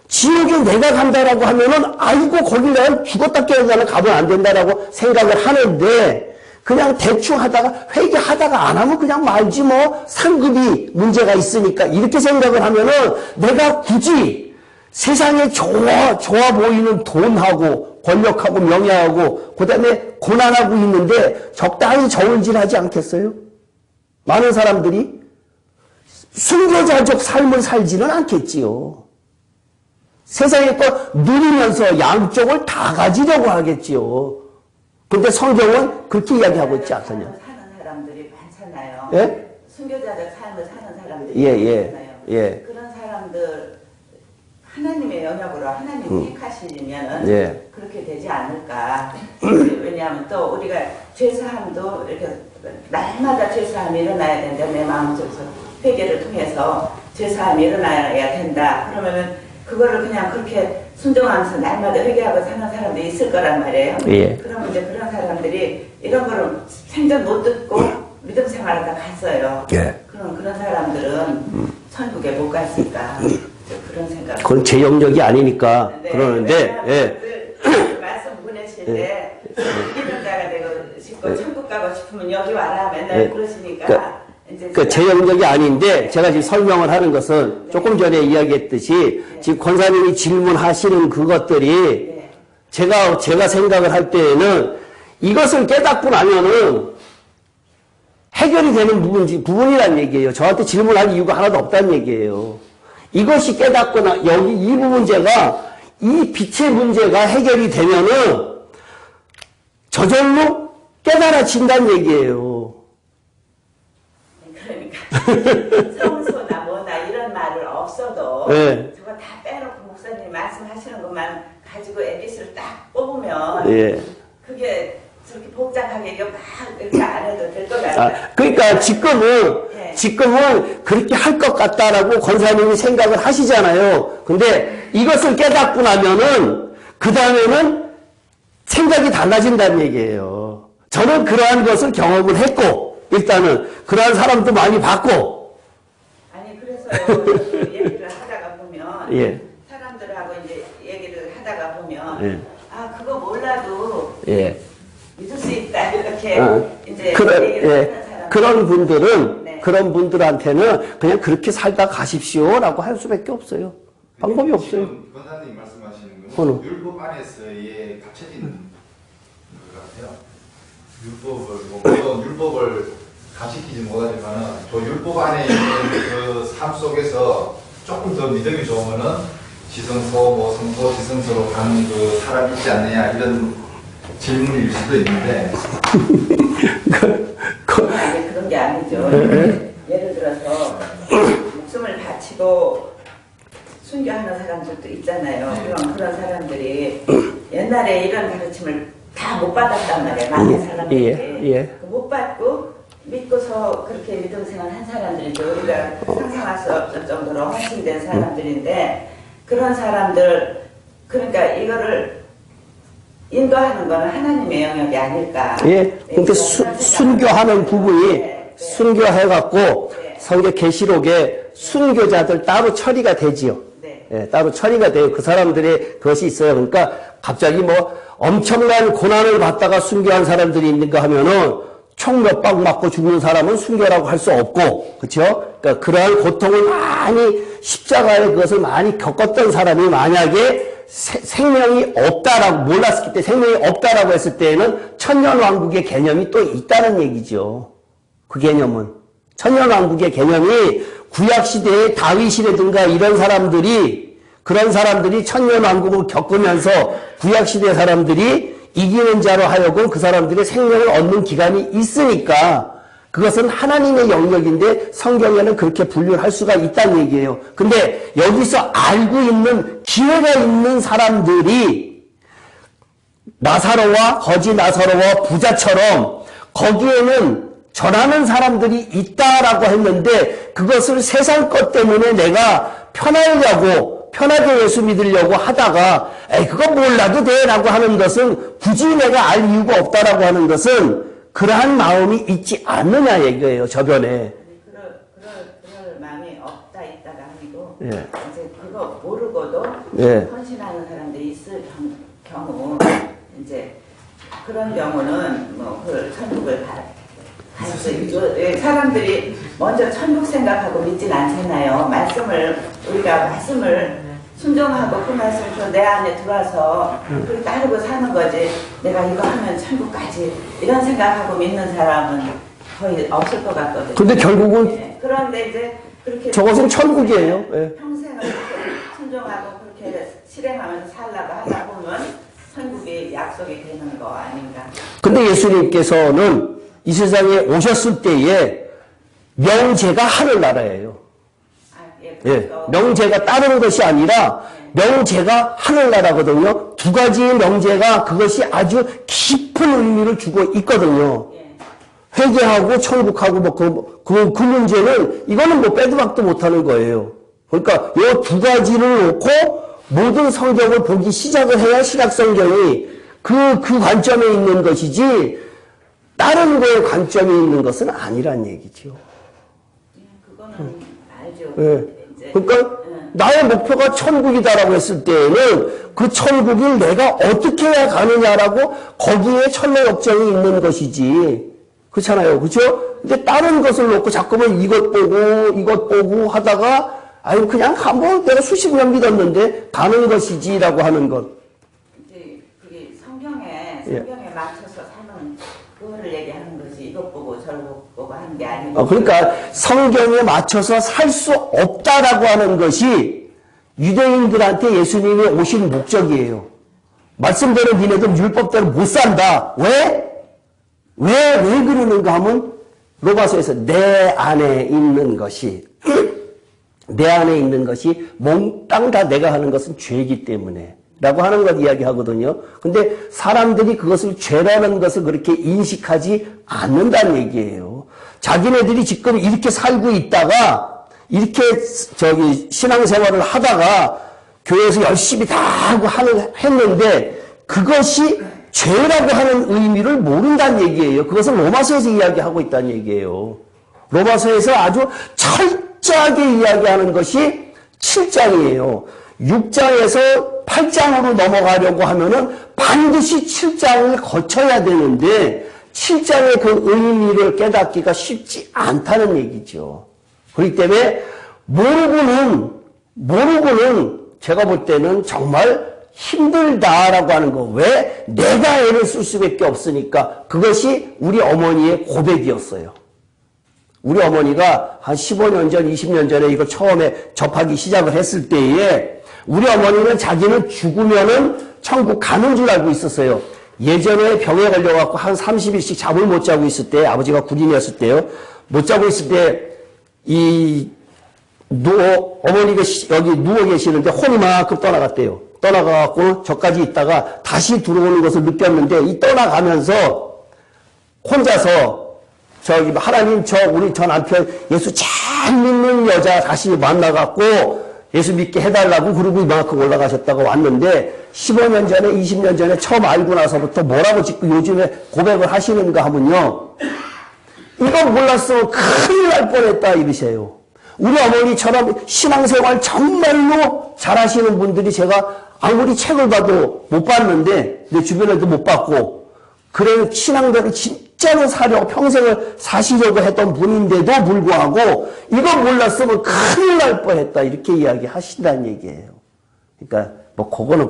지옥에 내가 간다라고 하면은, 아이고, 거길 내가 죽었다 깨어나면 가면 안 된다라고 생각을 하는데, 그냥 대충 하다가, 회개하다가 안 하면 그냥 말지 뭐, 상급이 문제가 있으니까, 이렇게 생각을 하면은, 내가 굳이 세상에 좋아 보이는 돈하고, 권력하고, 명예하고, 그 다음에 고난하고 있는데, 적당히 저울질하지 않겠어요? 많은 사람들이 순교자적 삶을 살지는 않겠지요. 세상의 거 누리면서 양쪽을 다 가지려고 하겠지요. 근데 성경은 그렇게 이야기하고 있지 않느냐. 사는 사람들이 많잖아요. 예? 순교자적 삶을 사는 사람들이 예. 많잖아요. 예. 그런 사람들 하나님의 영역으로 하나님이 택하시면은 예. 그렇게 되지 않을까. 왜냐하면 또 우리가 죄사함도 이렇게 날마다 죄사함이 일어나야 된다. 내 마음속에서 회개를 통해서 죄사함이 일어나야 된다. 그러면은 그거를 그냥 그렇게 순종하면서 날마다 회개하고 사는 사람들이 있을 거란 말이에요. 예. 그러면 이제 그런 사람들이 이런 거를 생전 못 듣고 믿음 생활하다 갔어요. 예. 그럼 그런 사람들은 천국에 못 갔을까. 그런 생각. 그건 제 영역이 아니니까 네, 그러는데, 예. 말씀 보내실 때 이기는 자가 되고 싶고 천국 가고 싶으면 여기 와라 맨날 예. 그러시니까 이제 제 영역이 아닌데 제가 지금 설명을 하는 것은 조금 전에 이야기했듯이 지금 권사님이 질문하시는 그것들이 제가 생각을 할 때에는 이것을 깨닫고 나면은 해결이 되는 부분이란 얘기예요. 저한테 질문할 이유가 하나도 없다는 얘기예요. 이것이 깨닫거나 여기 이 문제가 이 빛의 문제가 해결이 되면은 저절로 깨달아진다는 얘기예요. 그러니까 성소나 뭐나 이런 말을 없어도 예. 저거 다 빼놓고 목사님이 말씀하시는 것만 가지고 에디스를 딱 뽑으면 예. 그게 저렇게 복잡하게 이거 막 이렇게 안 해도 될 것 같아요. 그러니까 지금은 그렇게 할 것 같다라고 권사님이 생각을 하시잖아요. 근데 이것을 깨닫고 나면은 그 다음에는 생각이 달라진다는 얘기예요. 저는 그러한 것을 경험을 했고 일단은 그러한 사람도 많이 봤고. 아니 그래서 그 얘기를 하다가 보면 예. 사람들하고 이제 얘기를 하다가 보면 예. 아 그거 몰라도 예. 믿을 수 있다 이렇게 이제 그런, 얘기를 예. 하는 사람 그런 분들은 네. 그런 분들한테는 그냥 그렇게 살다 가십시오라고 할 수밖에 없어요. 방법이 없어요. 지금 권사님 말씀하시는 어느? 거는 율법 안에서의 갇혀진 것 같아요. 물론 율법을 감시키지 못하지만은 저 율법 안에 있는 그 삶 속에서 조금 더 믿음이 좋으면은 지성소, 뭐 성소, 지성소로 가는 그 사람이 있지 않느냐 이런 질문일 수도 있는데. 아니 그런 게 아니죠. 예를 들어서 목숨을 바치고 순교하는 사람들도 있잖아요. 그런 사람들이 옛날에 이런 가르침을 다 못 받았단 말이에요. 많은 사람들이 예. 못 받고 믿고서 그렇게 믿음 생활한 사람들이죠. 우리가 상상할 수 없을 정도로 헌신된 사람들인데 그런 사람들 그러니까 이거를 인도하는 거는 하나님의 영역이 아닐까. 예. 근데 순교하는 부분이 순교해갖고 성경 계시록에 순교자들 따로 처리가 되지요. 예, 따로 처리가 돼요. 그 사람들의 그것이 있어요. 그러니까 갑자기 뭐 엄청난 고난을 받다가 순교한 사람들이 있는가 하면은 총 몇 방 맞고 죽는 사람은 순교라고 할 수 없고, 그렇죠? 그러니까 그러한 고통을 많이 십자가의 그것을 많이 겪었던 사람이 만약에 생명이 없다라고 몰랐을 때 생명이 없다라고 했을 때에는 천년왕국의 개념이 또 있다는 얘기죠. 그 개념은 천년왕국의 개념이 구약시대의 다윗이라든가 이런 사람들이 그런 사람들이 천년왕국을 겪으면서 구약시대 사람들이 이기는 자로 하여금 그 사람들의 생명을 얻는 기간이 있으니까 그것은 하나님의 영역인데 성경에는 그렇게 분류를 할 수가 있다는 얘기예요. 근데 여기서 알고 있는 기회가 있는 사람들이 나사로와 거지 나사로와 부자처럼 거기에는 전하는 사람들이 있다라고 했는데 그것을 세상 것 때문에 내가 편하게 예수 믿으려고 하다가 에이 그거 몰라도 돼 라고 하는 것은 굳이 내가 알 이유가 없다라고 하는 것은 그러한 마음이 있지 않느냐 얘기예요. 저변에. 그럴 마음이 없다 있다가 아니고 예. 이제 그거 모르고도 예. 헌신하는 사람들이 있을 경우 이제 그런 경우는 뭐 그 천국을 갈 수 있죠. 사람들이 먼저 천국 생각하고 믿진 않잖아요. 우리가 말씀을 순종하고 그 말씀을 내 안에 들어와서 그걸 따르고 사는 거지. 내가 이거 하면 천국까지 이런 생각하고 믿는 사람은 거의 없을 것 같거든요. 근데 결국은 예. 그런데 이제 그렇게 저것은 천국이에요. 예. 평생을 그렇게 순종하고 그렇게 실행하면서 살라고 하다 보면 천국이 약속이 되는 거 아닌가. 근데 예수님께서는 이 세상에 오셨을 때에 명제가 하늘나라예요. 예, 명제가 따르는 것이 아니라 명제가 하늘나라거든요. 두 가지의 명제가 그것이 아주 깊은 의미를 주고 있거든요. 회개하고 천국하고 그 문제는 이거는 뭐 빼도 박도 못하는 거예요. 그러니까 이 두 가지를 놓고 모든 성경을 보기 시작을 해야 신약성경이 그 관점에 있는 것이지 다른 거에 관점이 있는 것은 아니란 얘기죠. 그거는 알죠. 예. 그러니까 나의 목표가 천국이다라고 했을 때에는 그 천국을 내가 어떻게 해야 가느냐라고 거기에 천내역정이 있는 것이지. 그렇잖아요. 그렇죠? 근데 다른 것을 놓고 자꾸만 이것 보고 하다가 아유 그냥 한번 내가 수십 년 믿었는데 가는 것이지라고 하는 것. 이제 그게 성경에 예. 맞춰서 사는 그거를 얘기하는 거지. 이것 보고 저것 보고 하는 게 아니고. 그러니까 성경에 맞춰서 살 수 없다라고 하는 것이 유대인들한테 예수님이 오신 목적이에요. 말씀대로 니네들 율법대로 못 산다. 왜 그러는가 하면 로마서에서 내 안에 있는 것이 몽땅 다 내가 하는 것은 죄이기 때문에 라고 하는 걸 이야기하거든요. 근데 사람들이 그것을 죄라는 것을 그렇게 인식하지 않는다는 얘기예요. 자기네들이 지금 이렇게 살고 있다가 이렇게 신앙생활을 하다가 교회에서 열심히 다 하고 했는데 그것이 죄라고 하는 의미를 모른다는 얘기예요. 그것을 로마서에서 이야기하고 있다는 얘기예요. 로마서에서 아주 철저하게 이야기하는 것이 7장이에요. 6장에서 8장으로 넘어가려고 하면은 반드시 7장을 거쳐야 되는데 7장의 그 의미를 깨닫기가 쉽지 않다는 얘기죠. 그렇기 때문에 모르고는 제가 볼 때는 정말 힘들다라고 하는 거. 왜? 내가 애를 쓸 수밖에 없으니까. 그것이 우리 어머니의 고백이었어요. 우리 어머니가 한 15년 전, 20년 전에 이거 처음에 접하기 시작을 했을 때에 우리 어머니는 자기는 죽으면은 천국 가는 줄 알고 있었어요. 예전에 병에 걸려갖고 한 30일씩 잠을 못 자고 있을 때, 아버지가 군인이었을 때요. 못 자고 있을 때, 어머니가 여기 누워 계시는데 혼이 만큼 떠나갔대요. 떠나가갖고 저까지 있다가 다시 들어오는 것을 느꼈는데 이 떠나가면서 혼자서 하나님 우리 저 남편 예수 잘 믿는 여자 다시 만나갖고 예수 믿게 해달라고 그러고 이만큼 올라가셨다가 왔는데 15년 전에 20년 전에 처음 알고 나서부터 뭐라고 짓고 요즘에 고백을 하시는가 하면요. 이거 몰랐으면 큰일 날 뻔했다 이러세요. 우리 어머니처럼 신앙생활 정말로 잘하시는 분들이 제가 아무리 책을 봐도 못 봤는데 내 주변에도 못 봤고 그래 신앙대로 진짜로 사려고 평생을 사시려고 했던 분인데도 불구하고 이거 몰랐으면 큰일 날 뻔했다 이렇게 이야기하신다는 얘기예요. 그러니까 뭐 그거는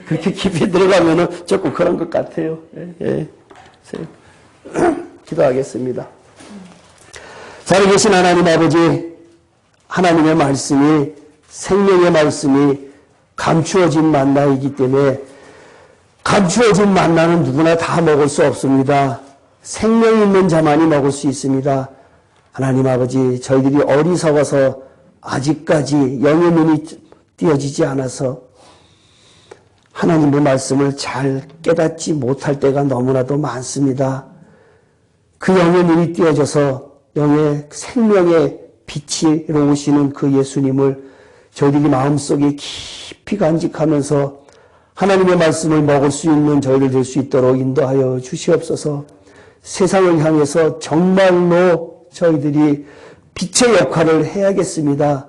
그렇게 깊이 들어가면은 조금 그런 것 같아요. 예. 기도하겠습니다. 살아계신 하나님 아버지, 하나님의 말씀이 생명의 말씀이 감추어진 만나이기 때문에 감추어진 만나는 누구나 다 먹을 수 없습니다. 생명 있는 자만이 먹을 수 있습니다. 하나님 아버지, 저희들이 어리석어서 아직까지 영의 눈이 띄어지지 않아서 하나님의 말씀을 잘 깨닫지 못할 때가 너무나도 많습니다. 그 영의 눈이 띄어져서 영의 생명의 빛으로 오시는 그 예수님을 저희들이 마음속에 깊이 간직하면서 하나님의 말씀을 먹을 수 있는 저희들 될 수 있도록 인도하여 주시옵소서. 세상을 향해서 정말로 저희들이 빛의 역할을 해야겠습니다.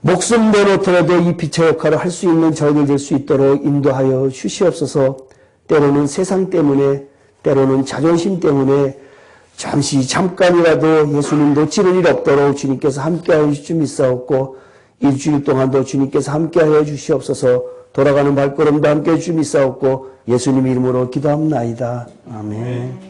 목숨 내놓더라도 이 빛의 역할을 할 수 있는 저희들 될 수 있도록 인도하여 주시옵소서. 때로는 세상 때문에, 때로는 자존심 때문에 잠깐이라도 예수님 놓치는 일 없도록 주님께서 함께하여 주시옵소서. 일주일 동안도 주님께서 함께하여 주시옵소서. 돌아가는 발걸음도 함께해 주시옵소서. 예수님 이름으로 기도합나이다. 아멘.